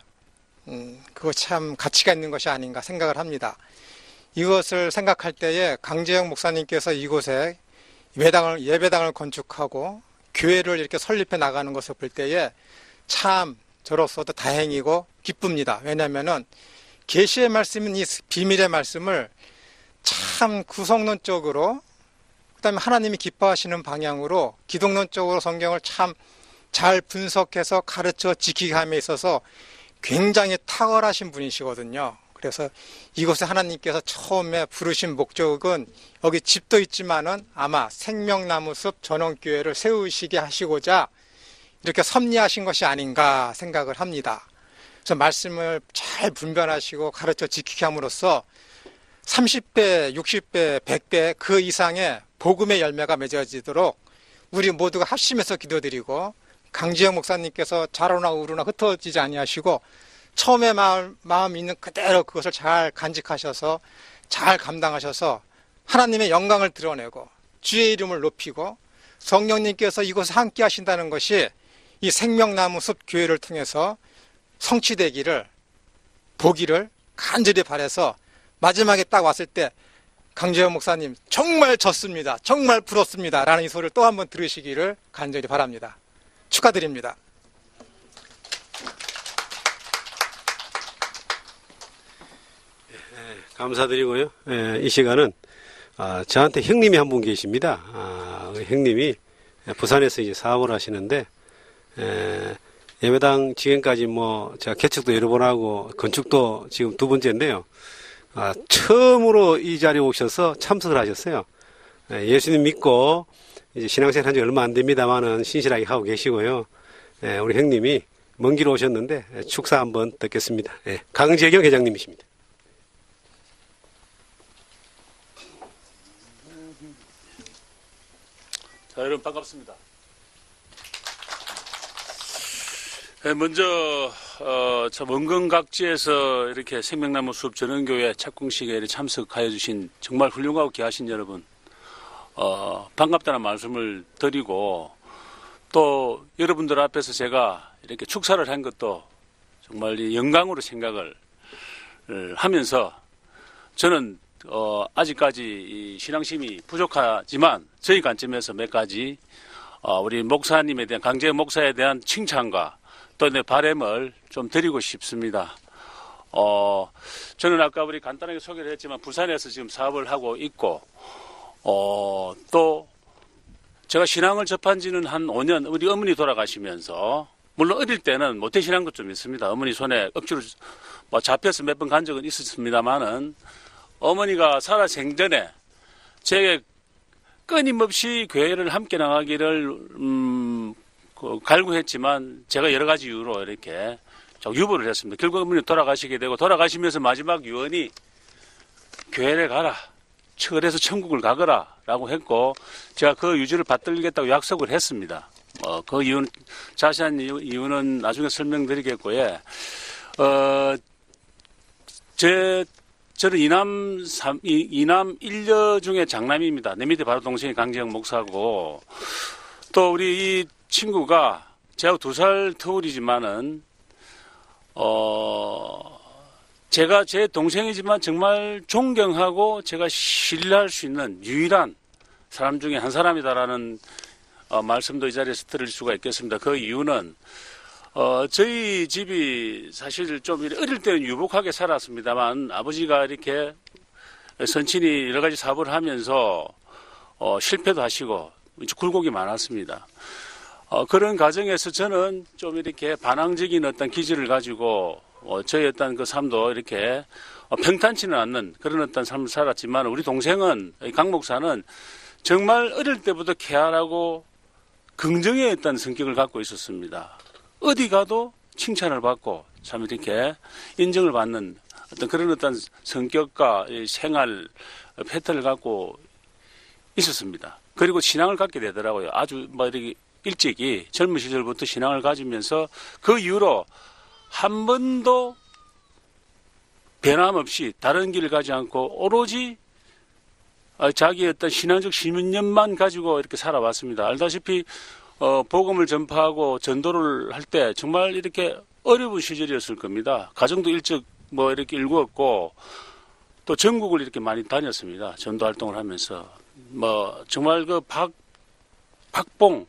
그거 참 가치가 있는 것이 아닌가 생각을 합니다. 이것을 생각할 때에 강재영 목사님께서 이곳에 예배당을 건축하고 교회를 이렇게 설립해 나가는 것을 볼 때에 참 저로서도 다행이고 기쁩니다. 왜냐하면은 계시의 말씀은 이 비밀의 말씀을 참 구성론적으로, 그다음에 하나님이 기뻐하시는 방향으로 기독론적으로 성경을 참 잘 분석해서 가르쳐 지키게 함에 있어서 굉장히 탁월하신 분이시거든요. 그래서 이곳에 하나님께서 처음에 부르신 목적은 여기 집도 있지만은 아마 생명나무숲 전원교회를 세우시게 하시고자 이렇게 섭리하신 것이 아닌가 생각을 합니다. 그래서 말씀을 잘 분별하시고 가르쳐 지키게 함으로써 30배, 60배, 100배 그 이상의 복음의 열매가 맺어지도록 우리 모두가 합심해서 기도드리고, 강지영 목사님께서 자로나 우로나 흩어지지 아니하시고 처음에 마음 있는 그대로 그것을 잘 간직하셔서 잘 감당하셔서 하나님의 영광을 드러내고 주의 이름을 높이고 성령님께서 이곳에 함께 하신다는 것이 이 생명나무 숲 교회를 통해서 성취되기를, 보기를 간절히 바라서 마지막에 딱 왔을 때 강재현 목사님 정말 졌습니다, 정말 부럽습니다 라는 이 소리를 또 한번 들으시기를 간절히 바랍니다. 축하드립니다. 감사드리고요. 이 시간은 저한테 형님이 한 분 계십니다. 형님이 부산에서 이제 사업을 하시는데, 예배당 지금까지 제가 개척도 여러 번 하고 건축도 지금 2번째인데요. 처음으로 이 자리에 오셔서 참석을 하셨어요. 예수님 믿고 이제 신앙생활 한 지 얼마 안 됩니다만은 신실하게 하고 계시고요. 우리 형님이 먼 길 오셨는데 축사 한번 듣겠습니다. 강재경 회장님이십니다. 자, 여러분 반갑습니다. 먼저 참 원근각지에서 이렇게 생명나무 숲 전원교회 착공식에 이렇게 참석하여 주신 정말 훌륭하고 귀하신 여러분, 반갑다는 말씀을 드리고, 또 여러분들 앞에서 제가 이렇게 축사를 한 것도 정말 영광으로 생각을 하면서, 저는 아직까지 이 신앙심이 부족하지만 저희 관점에서 몇 가지 우리 목사님에 대한, 강재영 목사에 대한 칭찬과 또 내 바람을 좀 드리고 싶습니다. 저는 아까 우리 간단하게 소개를 했지만 부산에서 지금 사업을 하고 있고, 또 제가 신앙을 접한 지는 한 5년, 우리 어머니 돌아가시면서, 물론 어릴 때는 모태신앙도 좀 있습니다. 어머니 손에 억지로 뭐 잡혀서 몇 번 간 적은 있었습니다만은, 어머니가 살아 생전에 제게 끊임없이 교회를 함께 나가기를, 갈구했지만, 제가 여러 가지 이유로 이렇게 유보를 했습니다. 결국 어머니 돌아가시게 되고, 돌아가시면서 마지막 유언이 교회를 가라. 그래서 천국을 가거라 라고 했고, 제가 그 유지를 받들겠다고 약속을 했습니다. 그 이유는, 자세한 이유는 나중에 설명드리겠고요. 저는 이남 1녀 중에 장남입니다. 내 밑에 바로 동생이 강재영 목사고, 또 우리 이 친구가 제하고 2살 터울이지만은, 제가 제 동생이지만 정말 존경하고 제가 신뢰할 수 있는 유일한 사람 중에 한 사람이다라는 말씀도 이 자리에서 드릴 수가 있겠습니다. 그 이유는 저희 집이 사실 좀 어릴 때는 유복하게 살았습니다만 아버지가 이렇게 선친이 여러 가지 사업을 하면서 실패도 하시고 굴곡이 많았습니다. 그런 과정에서 저는 좀 이렇게 반항적인 어떤 기질을 가지고 저의 어떤 그 삶도 이렇게 평탄치는 않는 그런 어떤 삶을 살았지만, 우리 동생은, 강 목사는 정말 어릴 때부터 쾌활하고 긍정의 어떤 성격을 갖고 있었습니다. 어디 가도 칭찬을 받고 참 이렇게 인정을 받는 어떤 그런 어떤 성격과 생활 패턴을 갖고 있었습니다. 그리고 신앙을 갖게 되더라고요. 아주 뭐 이렇게 일찍이 젊은 시절부터 신앙을 가지면서 그 이후로 한 번도 변함없이 다른 길을 가지 않고 오로지 자기의 어떤 신앙적 신념만 가지고 이렇게 살아왔습니다. 알다시피 복음을 전파하고 전도를 할 때 정말 이렇게 어려운 시절이었을 겁니다. 가정도 일찍 뭐 이렇게 일구었고 또 전국을 이렇게 많이 다녔습니다. 전도 활동을 하면서 뭐 정말 그 박봉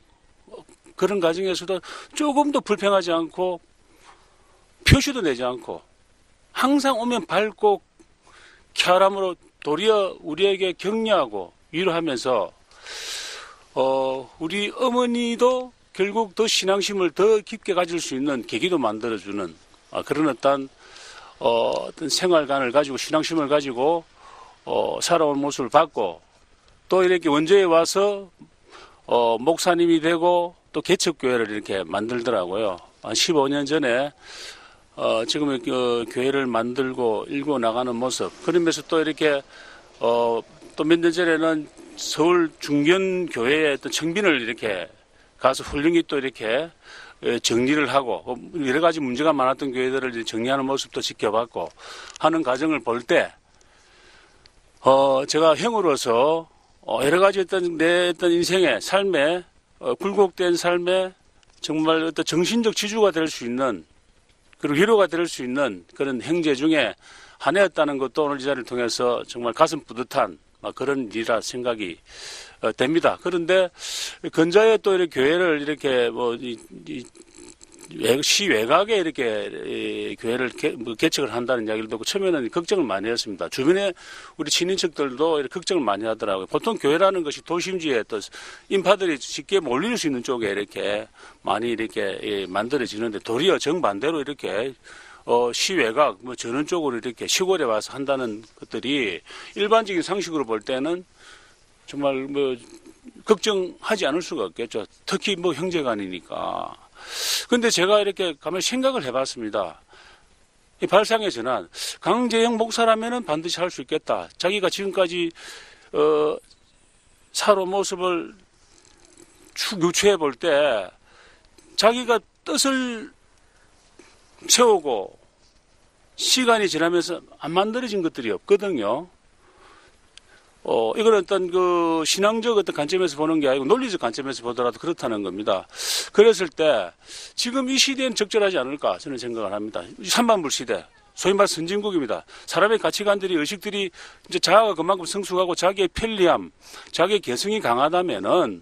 그런 과정에서도 조금도 불평하지 않고 표시도 내지 않고 항상 오면 밝고 쾌활함으로 도리어 우리에게 격려하고 위로하면서 우리 어머니도 결국 더 신앙심을 더 깊게 가질 수 있는 계기도 만들어주는 그런 어떤 생활관을 가지고 신앙심을 가지고 살아온 모습을 봤고, 또 이렇게 원주에 와서 목사님이 되고 또 개척교회를 이렇게 만들더라고요. 한 15년 전에 지금 교회를 만들고 일궈 나가는 모습, 그러면서 또 이렇게 또 몇 년 전에는 서울 중견교회에 또 청빈을 이렇게 가서 훌륭히 또 이렇게 정리를 하고 여러 가지 문제가 많았던 교회들을 정리하는 모습도 지켜봤고 하는 과정을 볼 때 제가 형으로서 여러 가지 내 어떤 인생의 삶에 굴곡된 삶에 정말 어떤 정신적 지주가 될 수 있는, 그리고 위로가 될 수 있는 그런 형제 중에 한 해였다는 것도 오늘 이 자리를 통해서 정말 가슴 뿌듯한 그런 일이라 생각이 됩니다. 그런데 근자에 또 이렇게 교회를 이렇게 시 외곽에 이렇게 교회를 개척을 한다는 이야기를 듣고 처음에는 걱정을 많이 했습니다. 주변에 우리 친인척들도 이렇게 걱정을 많이 하더라고요. 보통 교회라는 것이 도심지에 또 인파들이 쉽게 몰릴 수 있는 쪽에 이렇게 많이 이렇게 만들어지는데 도리어 정반대로 이렇게 시 외곽 저는 쪽으로 이렇게 시골에 와서 한다는 것들이 일반적인 상식으로 볼 때는 정말 걱정하지 않을 수가 없겠죠. 특히 형제간이니까. 근데 제가 이렇게 가만히 생각을 해봤습니다. 이 발상의 전환. 강재영 목사라면은 반드시 할 수 있겠다. 자기가 지금까지 살아온 모습을 쭉 유추해 볼 때 자기가 뜻을 세우고 시간이 지나면서 안 만들어진 것들이 없거든요. 이건 어떤 신앙적 어떤 관점에서 보는 게 아니고 논리적 관점에서 보더라도 그렇다는 겁니다. 그랬을 때 지금 이 시대엔 적절하지 않을까 저는 생각을 합니다. 3만불 시대. 소위 말 선진국입니다. 사람의 가치관들이, 의식들이 이제 자아가 그만큼 성숙하고 자기의 편리함, 자기의 개성이 강하다면은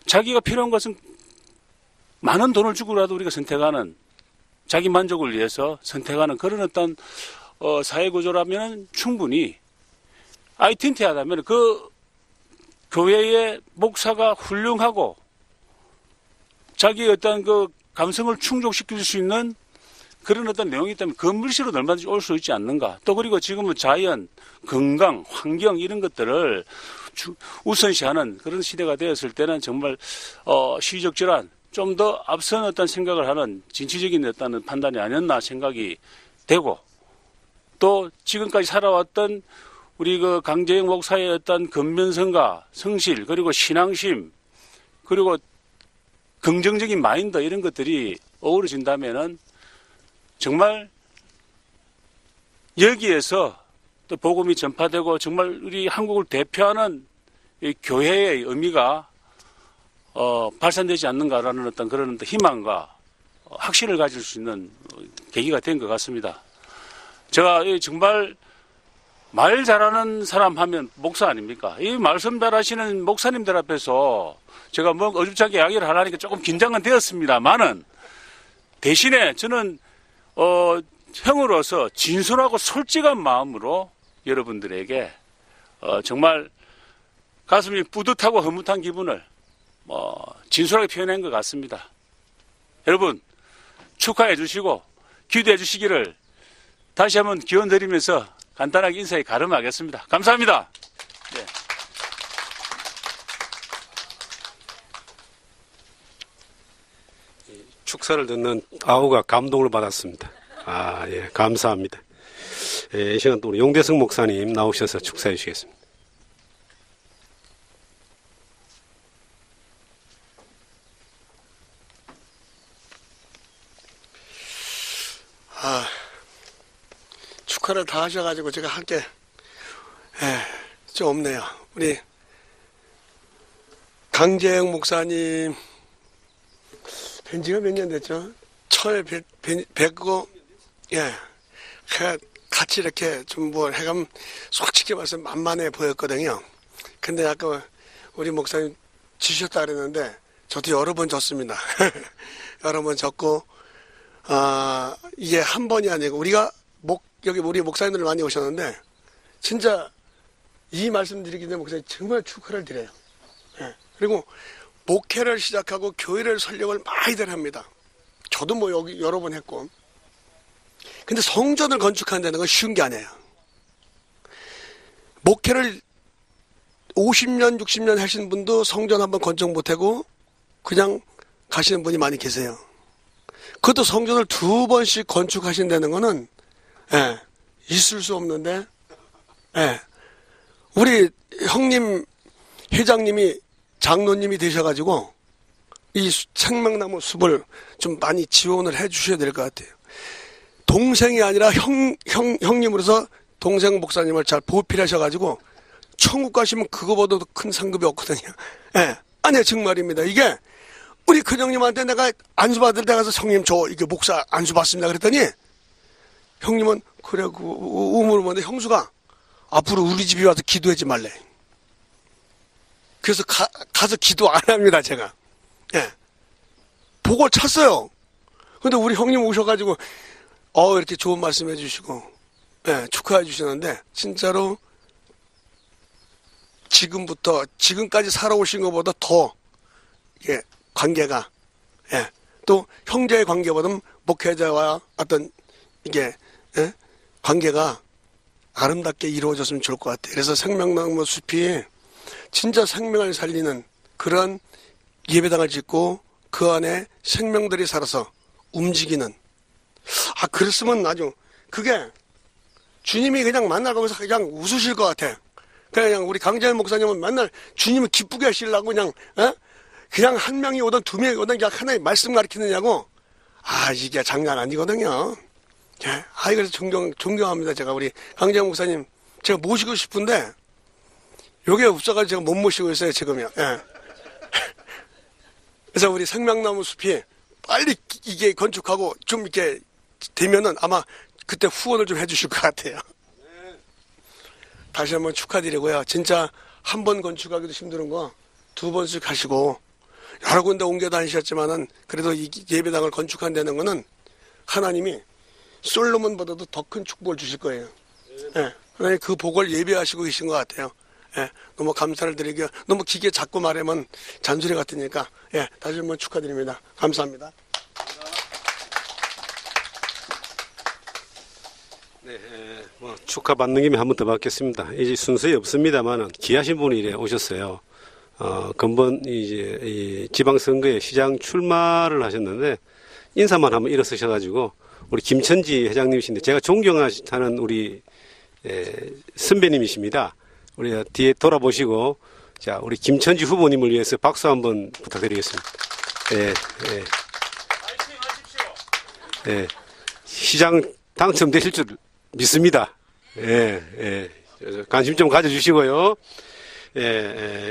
자기가 필요한 것은 많은 돈을 주고라도 우리가 선택하는 자기 만족을 위해서 선택하는 그런 어떤 사회 구조라면 충분히 아이덴티하다면 그 교회의 목사가 훌륭하고 자기 어떤 그 감성을 충족시킬 수 있는 그런 어떤 내용이 있다면 건물시로 얼마든지 올 수 있지 않는가. 또 그리고 지금은 자연, 건강, 환경 이런 것들을 우선시하는 그런 시대가 되었을 때는 정말 시의적절한 좀 더 앞선 어떤 생각을 하는 진취적인 어떤 판단이 아니었나 생각이 되고 또 지금까지 살아왔던 우리 그 강재영 목사의 어떤 근면성과 성실 그리고 신앙심 그리고 긍정적인 마인드 이런 것들이 어우러진다면은 정말 여기에서 또 복음이 전파되고 정말 우리 한국을 대표하는 이 교회의 의미가 발산되지 않는가라는 어떤 그런 희망과 확신을 가질 수 있는 계기가 된 것 같습니다. 제가 정말 말 잘하는 사람 하면 목사 아닙니까? 이 말씀 잘하시는 목사님들 앞에서 제가 뭐 어줍잖게 이야기를 하려니까 조금 긴장은 되었습니다만은 대신에 저는 형으로서 진솔하고 솔직한 마음으로 여러분들에게 정말 가슴이 뿌듯하고 흐뭇한 기분을 진솔하게 표현한 것 같습니다. 여러분 축하해 주시고 기도해 주시기를 다시 한번 기원 드리면서 간단하게 인사에 가름하겠습니다. 감사합니다. 네. 축사를 듣는 아우가 감동을 받았습니다. 예, 감사합니다. 이 시간 또 우리 용대성 목사님 나오셔서 축사해 주시겠습니다. 축하를 다 하셔가지고 제가 함께 좀 없네요. 우리 강재영 목사님 뵌 지가 몇 년 됐죠? 처음에 뵙고 같이 이렇게 좀 뭐 해감 솔직히 말해서 만만해 보였거든요. 근데 아까 우리 목사님 지셨다 그랬는데 저도 여러 번 졌습니다. 여러 번 졌고 이게 한 번이 아니고 우리가 여기 우리 목사님들 많이 오셨는데 진짜 이 말씀드리기 전에 목사님 정말 축하를 드려요. 그리고 목회를 시작하고 교회를 설립을 많이들 합니다. 저도 뭐 여기 여러 번 했고 근데 성전을 건축한다는 건 쉬운 게 아니에요. 목회를 50년 60년 하신 분도 성전 한번 건축 못하고 그냥 가시는 분이 많이 계세요. 그것도 성전을 2번씩 건축하신다는 거는 있을 수 없는데, 우리 형님, 회장님이 장로님이 되셔가지고, 이 생명나무 숲을 좀 많이 지원을 해 주셔야 될 것 같아요. 동생이 아니라 형님으로서 동생 목사님을 잘 보필하셔가지고, 천국 가시면 그거보다도 큰 상급이 없거든요. 아니, 정말입니다. 이게, 우리 큰형님한테 내가 안수 받을 때 가서 형님 이게 목사 안수 받습니다. 그랬더니, 형님은 그래 우물을 보는데 형수가 앞으로 우리 집에 와서 기도하지 말래. 그래서 가서 기도 안 합니다. 제가 보고 찼어요. 근데 우리 형님 오셔가지고 이렇게 좋은 말씀 해주시고 축하해 주시는데 진짜로 지금까지 살아오신 것보다 더 관계가 또 형제의 관계보다는 목회자와 어떤 이게 관계가 아름답게 이루어졌으면 좋을 것 같아요. 그래서 생명나무 숲이 진짜 생명을 살리는 그런 예배당을 짓고 그 안에 생명들이 살아서 움직이는 그랬으면 아주 그게 주님이 그냥 만나가면서 그냥 웃으실 것 같아. 그냥 우리 강재현 목사님은 맨날 주님을 기쁘게 하시려고 그냥 한 명이 오든 2명이 오든 그냥 하나의 말씀 가르치느냐고 이게 장난 아니거든요. 그래서 존경합니다. 제가 우리 강재영 목사님 제가 모시고 싶은데 요게 없어가지고 제가 못 모시고 있어요 지금요. 그래서 우리 생명나무 숲이 빨리 이게 건축하고 좀 이렇게 되면은 아마 그때 후원을 좀 해주실 것 같아요. 다시 한번 축하드리고요. 진짜 한 번 건축하기도 힘든 거 2번씩 하시고 여러 군데 옮겨 다니셨지만은 그래도 이 예배당을 건축한다는 거는 하나님이 솔로몬보다도 더 큰 축복을 주실 거예요. 예, 하나님 그 복을 예비하시고 계신 것 같아요. 예, 너무 감사를 드리고 너무 기계 자꾸 말하면 잔소리 같으니까 예, 다시 한번 축하드립니다. 감사합니다. 네, 뭐 축하받는 김에 한 번 더 받겠습니다. 이제 순서에 없습니다만은 귀하신 분이 이래 오셨어요. 근본 이제 이 지방선거에 시장 출마를 하셨는데 인사만 한번 일어서셔가지고 우리 김천지 회장님이신데 제가 존경하는 우리 선배님이십니다. 우리 뒤에 돌아보시고 자 우리 김천지 후보님을 위해서 박수 한번 부탁드리겠습니다. 예, 예. 예, 시장 당첨되실 줄 믿습니다. 예. 관심 좀 가져주시고요.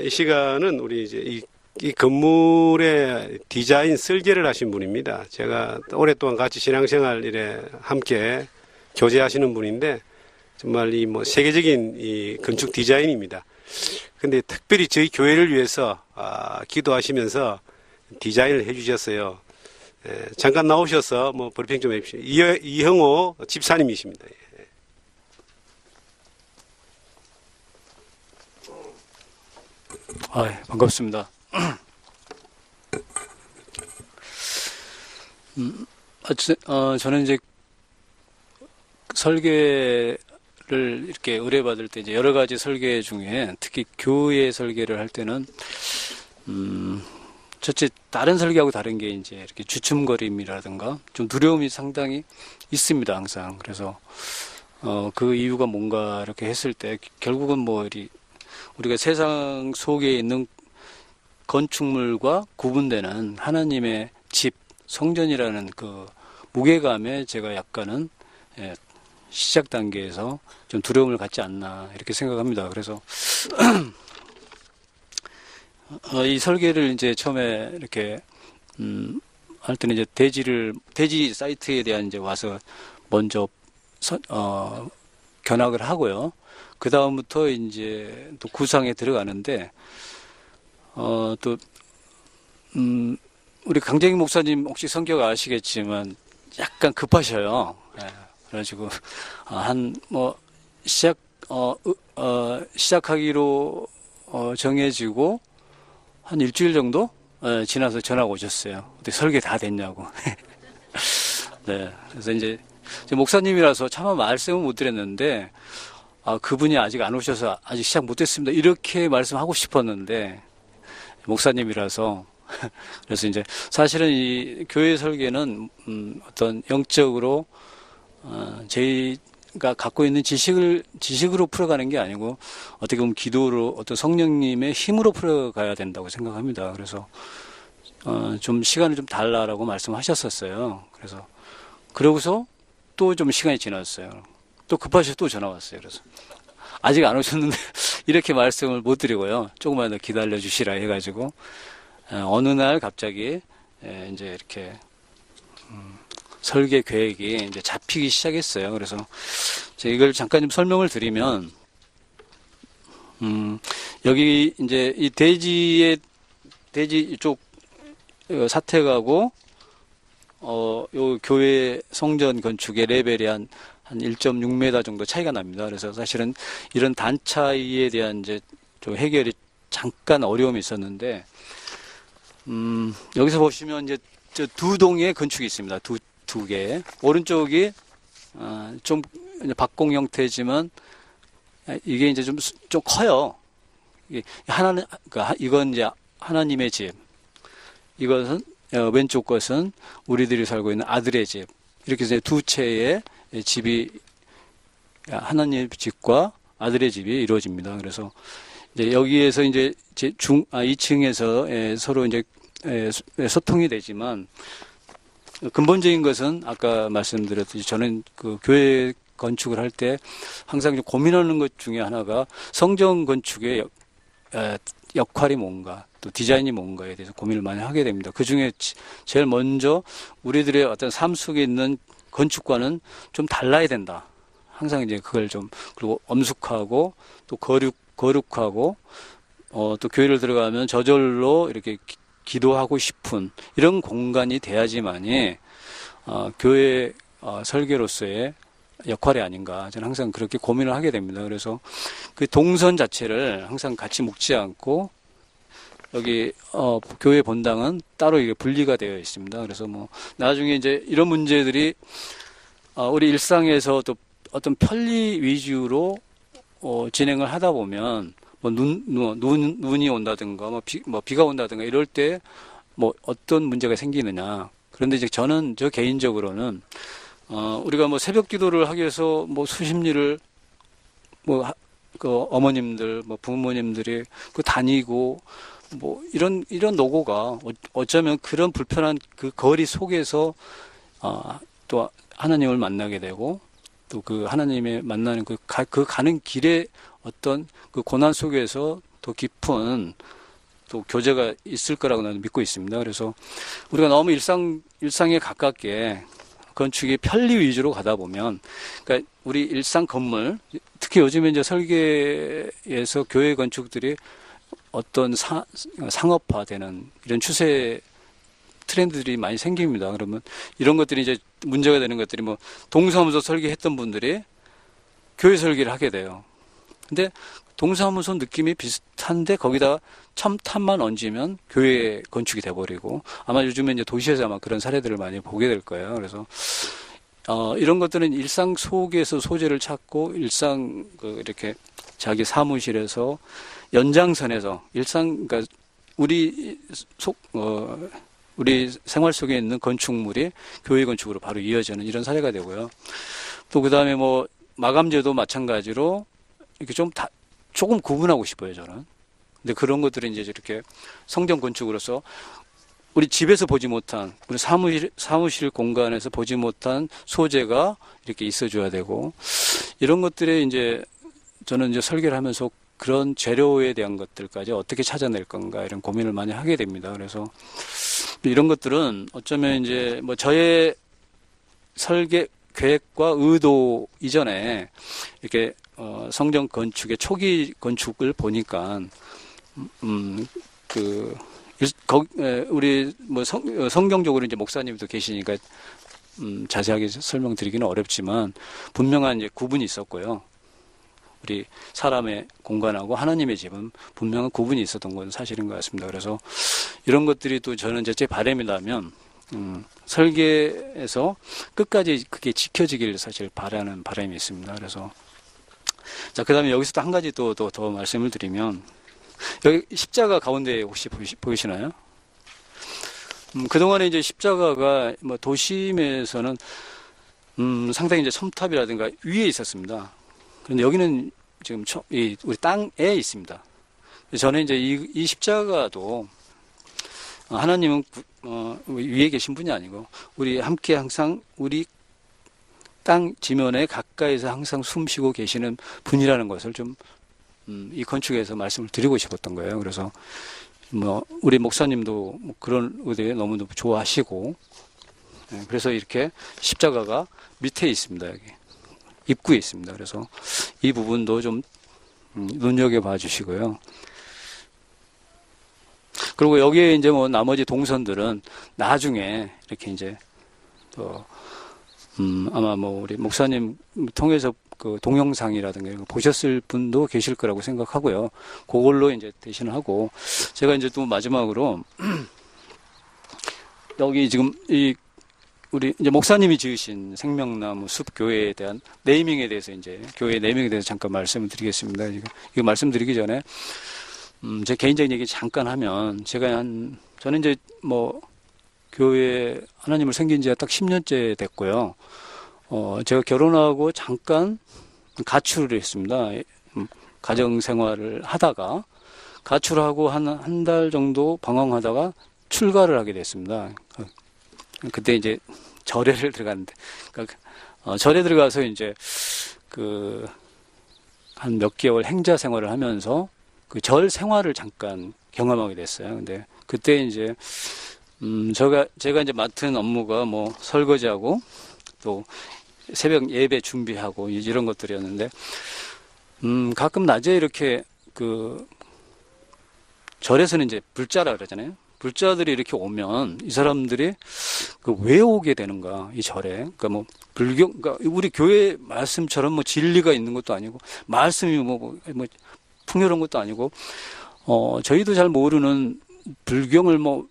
이 시간은 우리 이제 이 건물의 디자인 설계를 하신 분입니다. 제가 오랫동안 같이 신앙생활 일에 함께 교제하시는 분인데 정말 이 뭐 세계적인 이 건축 디자인입니다. 근데 특별히 저희 교회를 위해서 기도하시면서 디자인을 해주셨어요. 잠깐 나오셔서 뭐 브리핑 좀 해주십시오. 이형호 집사님이십니다. 반갑습니다. 저는 이제 설계를 이렇게 의뢰받을 때 이제 여러 가지 설계 중에 특히 교회 설계를 할 때는 첫째 다른 설계하고 다른 게 이제 이렇게 주춤거림이라든가 좀 두려움이 상당히 있습니다, 항상. 그래서 그 이유가 뭔가 이렇게 했을 때 결국은 뭐 우리가 세상 속에 있는 건축물과 구분되는 하나님의 집, 성전이라는 그 무게감에 제가 약간은 시작 단계에서 좀 두려움을 갖지 않나 이렇게 생각합니다. 그래서 이 설계를 이제 처음에 이렇게 할 때는 이제 대지 사이트에 대한 이제 와서 먼저 견학을 하고요. 그 다음부터 이제 또 구상에 들어가는데 우리 강재익 목사님 혹시 성격 아시겠지만 약간 급하셔요. 그래가지고 시작하기로 정해지고 한 일주일 정도 지나서 전화가 오셨어요. 어떻게 설계 다 됐냐고. 네, 그래서 이제 목사님이라서 차마 말씀은 못 드렸는데 그분이 아직 안 오셔서 아직 시작 못했습니다. 이렇게 말씀하고 싶었는데 목사님이라서 그래서 이제 사실은 이 교회 설계는 어떤 영적으로 저희가 갖고 있는 지식으로 풀어가는 게 아니고 어떻게 보면 기도로 어떤 성령님의 힘으로 풀어가야 된다고 생각합니다. 그래서 좀 시간을 좀 달라라고 말씀하셨었어요. 그래서 그러고서 또 좀 시간이 지났어요. 또 급하셔서 또 전화 왔어요. 그래서 아직 안 오셨는데 이렇게 말씀을 못 드리고요. 조금만 더 기다려 주시라 해가지고 어느 날 갑자기 이제 이렇게 설계 계획이 이제 잡히기 시작했어요. 그래서 제가 이걸 잠깐 좀 설명을 드리면 여기 이제 이 대지 이쪽 사택하고 요 교회 성전 건축의 레벨이 한 1.6m 정도 차이가 납니다. 그래서 사실은 이런 단 차이에 대한 이제 좀 해결이 잠깐 어려움이 있었는데, 여기서 보시면 이제 저 두 동의 건축이 있습니다. 두 개. 오른쪽이, 좀 박공 형태지만, 이게 이제 좀 커요. 이건 이제 하나님의 집. 이것은, 왼쪽 것은 우리들이 살고 있는 아들의 집. 이렇게 해서 두 채의 집이 하나님의 집과 아들의 집이 이루어집니다. 그래서 이제 여기에서 이제 2층에서 서로 이제 소통이 되지만 근본적인 것은 아까 말씀드렸듯이 저는 그 교회 건축을 할 때 항상 고민하는 것 중에 하나가 성전 건축의 역할이 뭔가 또 디자인이 뭔가에 대해서 고민을 많이 하게 됩니다. 그 중에 제일 먼저 우리들의 어떤 삶 속에 있는 건축과는 좀 달라야 된다. 항상 이제 그걸 좀 그리고 엄숙하고 또 거룩하고 또 교회를 들어가면 저절로 이렇게 기도하고 싶은 이런 공간이 돼야지만이 교회 설계로서의 역할이 아닌가 저는 항상 그렇게 고민을 하게 됩니다. 그래서 그 동선 자체를 항상 같이 묶지 않고 여기 교회 본당은 따로 이게 분리가 되어 있습니다. 그래서 뭐 나중에 이제 이런 문제들이 우리 일상에서 또 어떤 편리 위주로 진행을 하다 보면 뭐 눈이 온다든가 뭐 비가 온다든가 이럴 때 뭐 어떤 문제가 생기느냐. 그런데 이제 저는 저 개인적으로는 우리가 뭐 새벽 기도를 하기 위해서 뭐 수십리를 뭐 그 어머님들 뭐 부모님들이 그 다니고 뭐 이런 노고가 어쩌면 그런 불편한 그 거리 속에서 또 하나님을 만나게 되고 또 그 하나님의 만나는 그 가는 길에 어떤 그 고난 속에서 더 깊은 또 교제가 있을 거라고 나는 믿고 있습니다. 그래서 우리가 너무 일상에 가깝게 건축이 편리 위주로 가다 보면, 그러니까 우리 일상 건물, 특히 요즘에 이제 설계에서 교회 건축들이 어떤 상업화되는 이런 추세 트렌드들이 많이 생깁니다. 그러면 이런 것들이 이제 문제가 되는 것들이 뭐 동사무소 설계했던 분들이 교회 설계를 하게 돼요. 근데 동사무소 느낌이 비슷한데 거기다 첨탑만 얹으면 교회 건축이 돼버리고 아마 요즘에 이제 도시에서 아마 그런 사례들을 많이 보게 될 거예요. 그래서 이런 것들은 일상 속에서 소재를 찾고 일상 이렇게 자기 사무실에서 연장선에서 그러니까 우리 생활 속에 있는 건축물이 교회 건축으로 바로 이어지는 이런 사례가 되고요. 또 그 다음에 뭐 마감재도 마찬가지로 이렇게 조금 구분하고 싶어요, 저는. 근데 그런 것들은 이제 이렇게 성전 건축으로서 우리 집에서 보지 못한, 우리 사무실 공간에서 보지 못한 소재가 이렇게 있어줘야 되고, 이런 것들에 이제 저는 이제 설계를 하면서 그런 재료에 대한 것들까지 어떻게 찾아낼 건가 이런 고민을 많이 하게 됩니다. 그래서 이런 것들은 어쩌면 이제 뭐 저의 설계 계획과 의도 이전에 이렇게 성전 건축의 초기 건축을 보니까 우리 뭐 성경적으로 이제 목사님도 계시니까 자세하게 설명드리기는 어렵지만 분명한 이제 구분이 있었고요. 우리 사람의 공간하고 하나님의 집은 분명한 구분이 있었던 건 사실인 것 같습니다. 그래서 이런 것들이 또 저는 이제 제 바람이라면 설계에서 끝까지 그게 지켜지기를 사실 바라는 바람이 있습니다. 그래서 자, 그 다음에 여기서 또 한 가지 더 말씀을 드리면 여기 십자가 가운데 혹시 보이시나요? 그동안에 이제 십자가가 뭐 도심에서는 상당히 이제 첨탑이라든가 위에 있었습니다. 그런데 여기는 지금 우리 땅에 있습니다. 저는 이제 이 십자가도 하나님은 위에 계신 분이 아니고 우리 함께 항상 우리 땅 지면에 가까이서 항상 숨쉬고 계시는 분이라는 것을 좀 이 건축에서 말씀을 드리고 싶었던 거예요. 그래서 뭐 우리 목사님도 뭐 그런 의도에 너무너무 좋아하시고 그래서 이렇게 십자가가 밑에 있습니다. 여기 입구에 있습니다. 그래서 이 부분도 좀 눈여겨봐 주시고요. 그리고 여기에 이제 뭐 나머지 동선들은 나중에 이렇게 이제 또 아마 뭐 우리 목사님 통해서 그 동영상이라든가 이런 거 보셨을 분도 계실 거라고 생각하고요. 그걸로 이제 대신하고 제가 이제 또 마지막으로 여기 지금 우리 이제 목사님이 지으신 생명나무 숲 교회에 대한 네이밍에 대해서 이제 교회 네이밍에 대해서 잠깐 말씀을 드리겠습니다. 이거 말씀드리기 전에 제 개인적인 얘기 잠깐 하면 저는 이제 뭐 교회 하나님을 섬긴 지가 딱 10년째 됐고요. 제가 결혼하고 잠깐 가출을 했습니다. 가정 생활을 하다가 가출하고 한 달 정도 방황하다가 출가를 하게 됐습니다. 그때 이제 절에를 들어갔는데, 그러니까 절에 들어가서 이제 한 몇 개월 행자 생활을 하면서 그 절 생활을 잠깐 경험하게 됐어요. 근데 그때 이제 제가 이제 맡은 업무가 뭐 설거지하고 또 새벽 예배 준비하고 이런 것들이었는데 가끔 낮에 이렇게 절에서는 이제 불자라 그러잖아요. 불자들이 이렇게 오면 이 사람들이 왜 오게 되는가, 이 절에. 그러니까 뭐 그러니까 우리 교회 말씀처럼 뭐 진리가 있는 것도 아니고, 말씀이 뭐 풍요로운 것도 아니고, 저희도 잘 모르는 불경을 뭐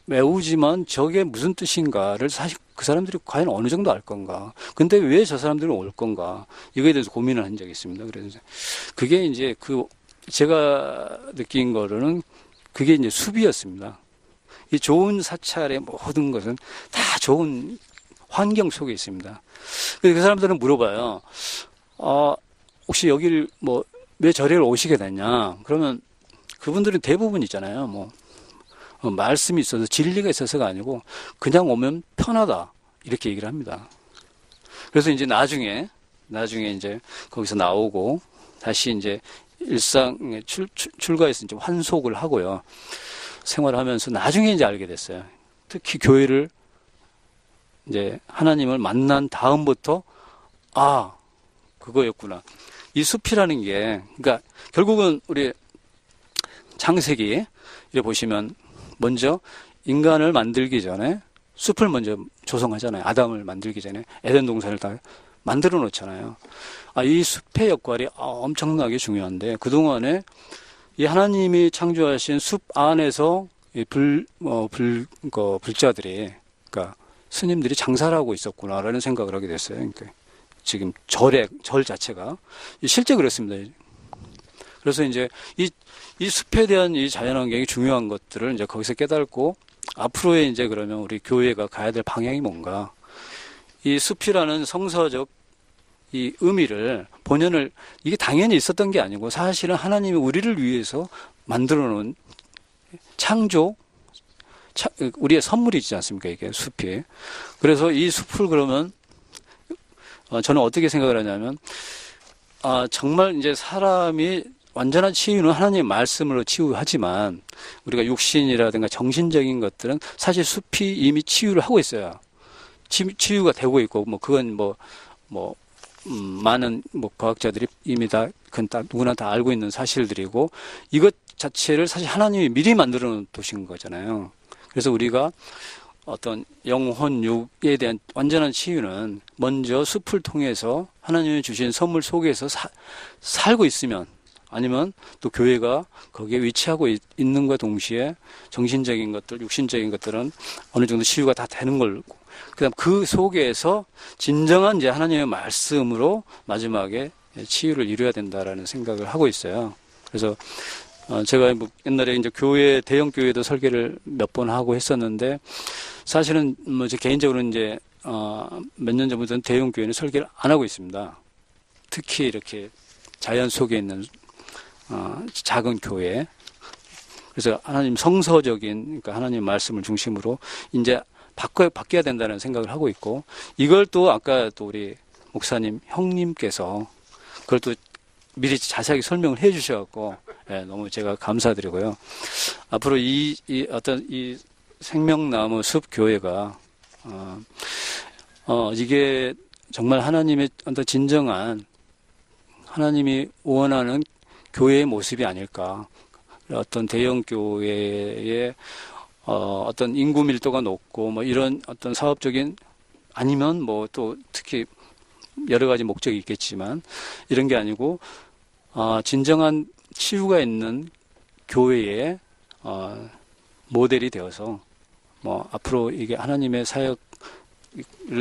외우지만 저게 무슨 뜻인가를 사실 그 사람들이 과연 어느 정도 알 건가. 근데 왜 저 사람들은 올 건가. 이거에 대해서 고민을 한 적이 있습니다. 그래서 그게 이제 제가 느낀 거로는 그게 이제 숲이었습니다. 이 좋은 사찰의 모든 것은 다 좋은 환경 속에 있습니다. 그래서 그 사람들은 물어봐요. 혹시 여길 왜 절에를 오시게 됐냐? 그러면 그분들은 대부분 있잖아요. 말씀이 있어서 진리가 있어서가 아니고 그냥 오면 편하다. 이렇게 얘기를 합니다. 그래서 이제 나중에 이제 거기서 나오고 다시 이제 일상에 출가해서 이제 환속을 하고요. 생활하면서 나중에 이제 알게 됐어요. 특히 교회를 이제 하나님을 만난 다음부터 그거였구나. 이 숲이라는 게, 그러니까 결국은 우리 창세기 이래 보시면 먼저 인간을 만들기 전에 숲을 먼저 조성하잖아요. 아담을 만들기 전에 에덴 동산을 다 만들어 놓잖아요. 이 숲의 역할이 엄청나게 중요한데, 그동안에 이 하나님이 창조하신 숲 안에서 이 불자들이, 그러니까 스님들이 장사를 하고 있었구나라는 생각을 하게 됐어요. 그러니까 지금 절 자체가 실제 그렇습니다. 그래서 이제 이 숲에 대한 이 자연환경이 중요한 것들을 이제 거기서 깨닫고, 앞으로의 이제 그러면 우리 교회가 가야 될 방향이 뭔가, 이 숲이라는 성서적 이 의미를, 본연을, 이게 당연히 있었던 게 아니고 사실은 하나님이 우리를 위해서 만들어 놓은 우리의 선물이지 않습니까, 이게 숲이. 그래서 이 숲을 그러면 저는 어떻게 생각을 하냐면, 정말 이제 사람이 완전한 치유는 하나님의 말씀으로 치유하지만, 우리가 육신이라든가 정신적인 것들은 사실 숲이 이미 치유를 하고 있어요. 치유가 되고 있고, 그건 많은 과학자들이 이미 그건 누구나 다 알고 있는 사실들이고, 이것 자체를 사실 하나님이 미리 만들어 놓으신 거잖아요. 그래서 우리가 어떤 영혼, 육에 대한 완전한 치유는 먼저 숲을 통해서 하나님이 주신 선물 속에서 살고 있으면, 아니면 또 교회가 거기에 위치하고 있는과 동시에 정신적인 것들, 육신적인 것들은 어느 정도 치유가 다 되는 걸고, 그다음 그 속에서 진정한 이제 하나님의 말씀으로 마지막에 치유를 이루어야 된다라는 생각을 하고 있어요. 그래서 제가 옛날에 이제 대형 교회도 설계를 몇 번 하고 했었는데, 사실은 제 개인적으로 이제 몇 년 전부터는 대형 교회는 설계를 안 하고 있습니다. 특히 이렇게 자연 속에 있는 작은 교회. 그래서 하나님 성서적인, 그러니까 하나님 말씀을 중심으로 이제 바뀌어야 된다는 생각을 하고 있고, 이걸 또 아까 또 우리 목사님 형님께서 그걸 또 미리 자세하게 설명을 해 주셔갖고, 너무 제가 감사드리고요. 앞으로 이 생명나무 숲 교회가, 이게 정말 하나님의 어떤 진정한 하나님이 원하는 교회의 모습이 아닐까. 어떤 대형 교회의 어떤 인구 밀도가 높고 이런 어떤 사업적인, 아니면 또 특히 여러 가지 목적이 있겠지만 이런 게 아니고 진정한 치유가 있는 교회의 모델이 되어서 앞으로 이게 하나님의 사역을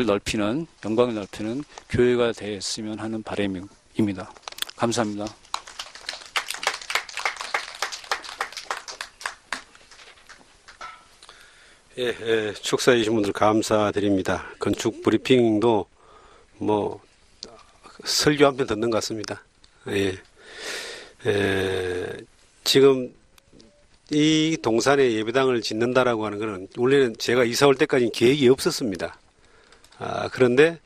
넓히는, 영광을 넓히는 교회가 됐으면 하는 바람입니다. 감사합니다. 축사해 주신 분들 감사드립니다. 건축 브리핑도 설교 한 편 듣는 것 같습니다. 지금 이 동산에 예배당을 짓는다라고 하는 것은 원래는 제가 이사 올 때까지는 계획이 없었습니다. 그런데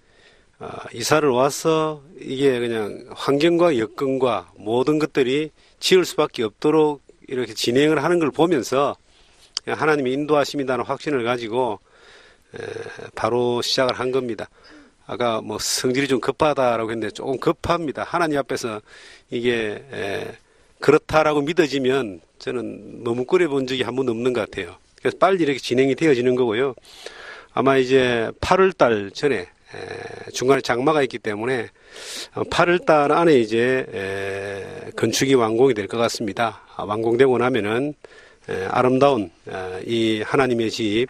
이사를 와서 이게 그냥 환경과 여건과 모든 것들이 지을 수밖에 없도록 이렇게 진행을 하는 걸 보면서 하나님의 인도하심이라는 확신을 가지고 바로 시작을 한 겁니다. 아까 성질이 좀 급하다라고 했는데 조금 급합니다. 하나님 앞에서 이게 그렇다라고 믿어지면 저는 머뭇거려 본 적이 한 번도 없는 것 같아요. 그래서 빨리 이렇게 진행이 되어지는 거고요. 아마 이제 8월 달 전에 중간에 장마가 있기 때문에 8월 달 안에 이제 건축이 완공이 될 것 같습니다. 완공되고 나면은 아름다운 이 하나님의 집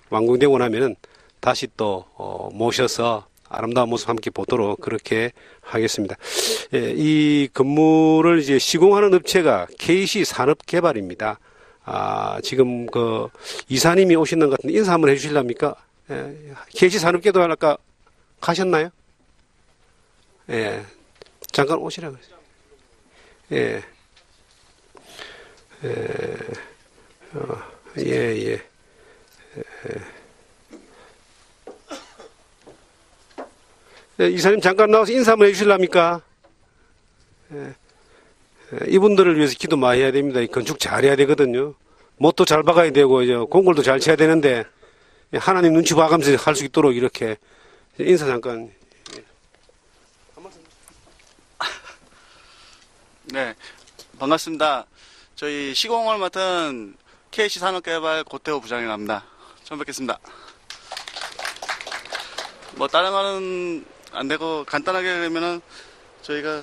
완공되고 나면은 다시 또 모셔서 아름다운 모습 함께 보도록 그렇게 하겠습니다. 이 건물을 이제 시공하는 업체가 KC 산업개발입니다. 지금 그 이사님이 오시는 것 같은데 인사 한번 해주실랍니까? KC 산업개발 아까 가셨나요? 예, 잠깐 오시라고 했어요. 예, 예. 이사님 잠깐 나와서 인사 한번 해주실랍니까? 이분들을 위해서 기도 많이 해야 됩니다. 건축 잘해야 되거든요. 못도 잘 박아야 되고 이제 공골도 잘 쳐야 되는데 하나님 눈치 봐가면서 할 수 있도록 이렇게 인사 잠깐. 네, 반갑습니다. 저희 시공을 맡은 KC 산업개발 고태호 부장이랍니다. 처음 뵙겠습니다. 뭐 다른 거는 안 되고 간단하게 그러면은 저희가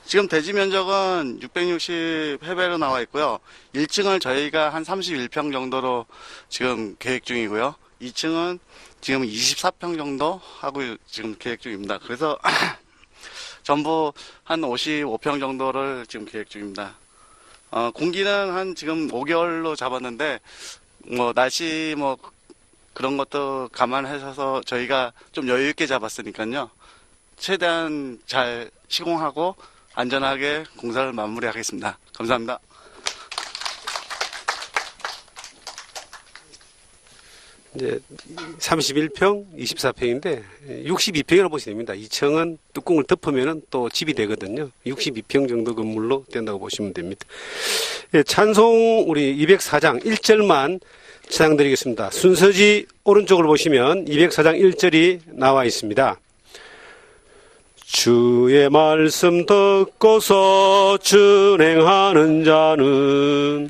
지금 대지 면적은 660해배로 나와 있고요. 1층을 저희가 한 31평 정도로 지금 계획 중이고요. 2층은 지금 24평 정도 하고 지금 계획 중입니다. 그래서 전부 한 55평 정도를 지금 계획 중입니다. 공기는 한 지금 5개월로 잡았는데 뭐 날씨 뭐 그런 것도 감안하셔서 저희가 좀 여유 있게 잡았으니까요. 최대한 잘 시공하고 안전하게 공사를 마무리하겠습니다. 감사합니다. 이제 31평, 24평인데 62평이라고 보시면 됩니다. 2층은 뚜껑을 덮으면은 또 집이 되거든요. 62평 정도 건물로 된다고 보시면 됩니다. 예, 찬송 우리 204장 1절만 찬양드리겠습니다. 순서지 오른쪽을 보시면 204장 1절이 나와 있습니다. 주의 말씀 듣고서 준행하는 자는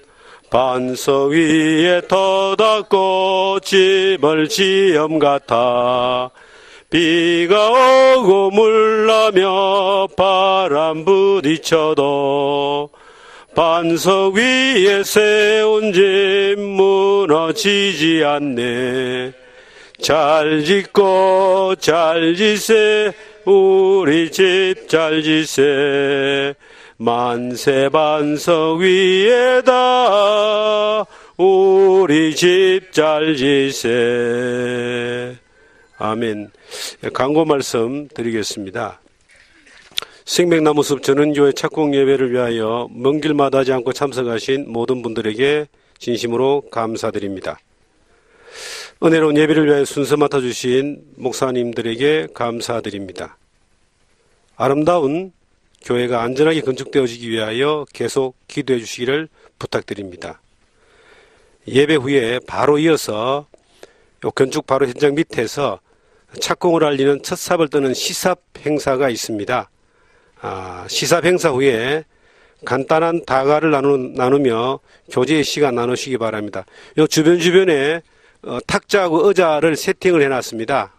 반석 위에 터닫고 집을 지엄 같아 비가 오고 물나며 바람 부딪혀도 반석 위에 세운 집 무너지지 않네. 잘 짓고 잘 지세 우리 집 잘 지세 만세 반석 위에다 우리 집 잘 지세. 아멘. 광고 말씀 드리겠습니다. 생명나무숲 전원교회 착공 예배를 위하여 먼 길 마다하지 않고 참석하신 모든 분들에게 진심으로 감사드립니다. 은혜로운 예배를 위하여 순서 맡아주신 목사님들에게 감사드립니다. 아름다운 교회가 안전하게 건축되어지기 위하여 계속 기도해 주시기를 부탁드립니다. 예배 후에 바로 이어서 건축 바로 현장 밑에서 착공을 알리는 첫 삽을 뜨는 시삽 행사가 있습니다. 시삽 행사 후에 간단한 다가를 나누며 교제의 시간 나누시기 바랍니다. 요 주변에 탁자하고 의자를 세팅을 해놨습니다.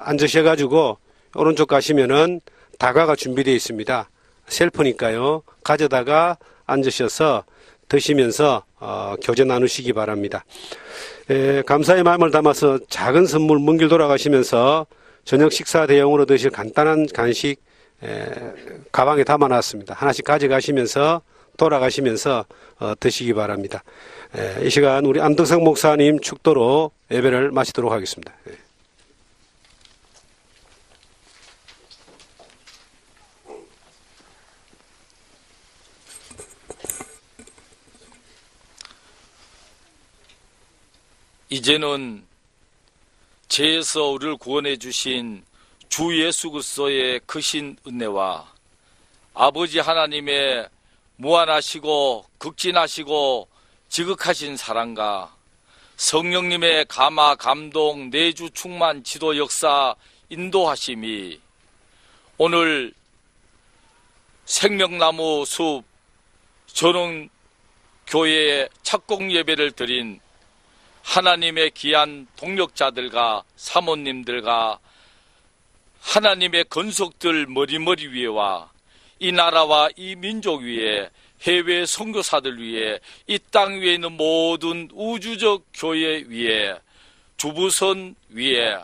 앉으셔가지고 오른쪽 가시면은 다가가 준비되어 있습니다. 셀프니까요. 가져다가 앉으셔서 드시면서 교제 나누시기 바랍니다. 감사의 마음을 담아서 작은 선물 먼 길 돌아가시면서 저녁 식사 대용으로 드실 간단한 간식 가방에 담아놨습니다. 하나씩 가져가시면서 돌아가시면서 드시기 바랍니다. 이 시간 우리 안덕상 목사님 축도로 예배를 마치도록 하겠습니다. 이제는 죄에서 우리를 구원해 주신 주 예수 그리스도의 크신 은혜와 아버지 하나님의 무한하시고 극진하시고 지극하신 사랑과 성령님의 감화 감동 내주 충만 지도 역사 인도하심이 오늘 생명나무 숲 전원교회에 착공 예배를 드린 하나님의 귀한 동력자들과 사모님들과 하나님의 건속들 머리머리 위에와 이 나라와 이 민족 위에 해외 선교사들 위에 이 땅 위에 있는 모든 우주적 교회 위에 주부선 위에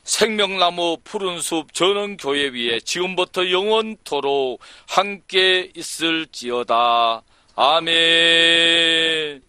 생명나무 푸른숲 전원교회 위에 지금부터 영원토록 함께 있을지어다. 아멘.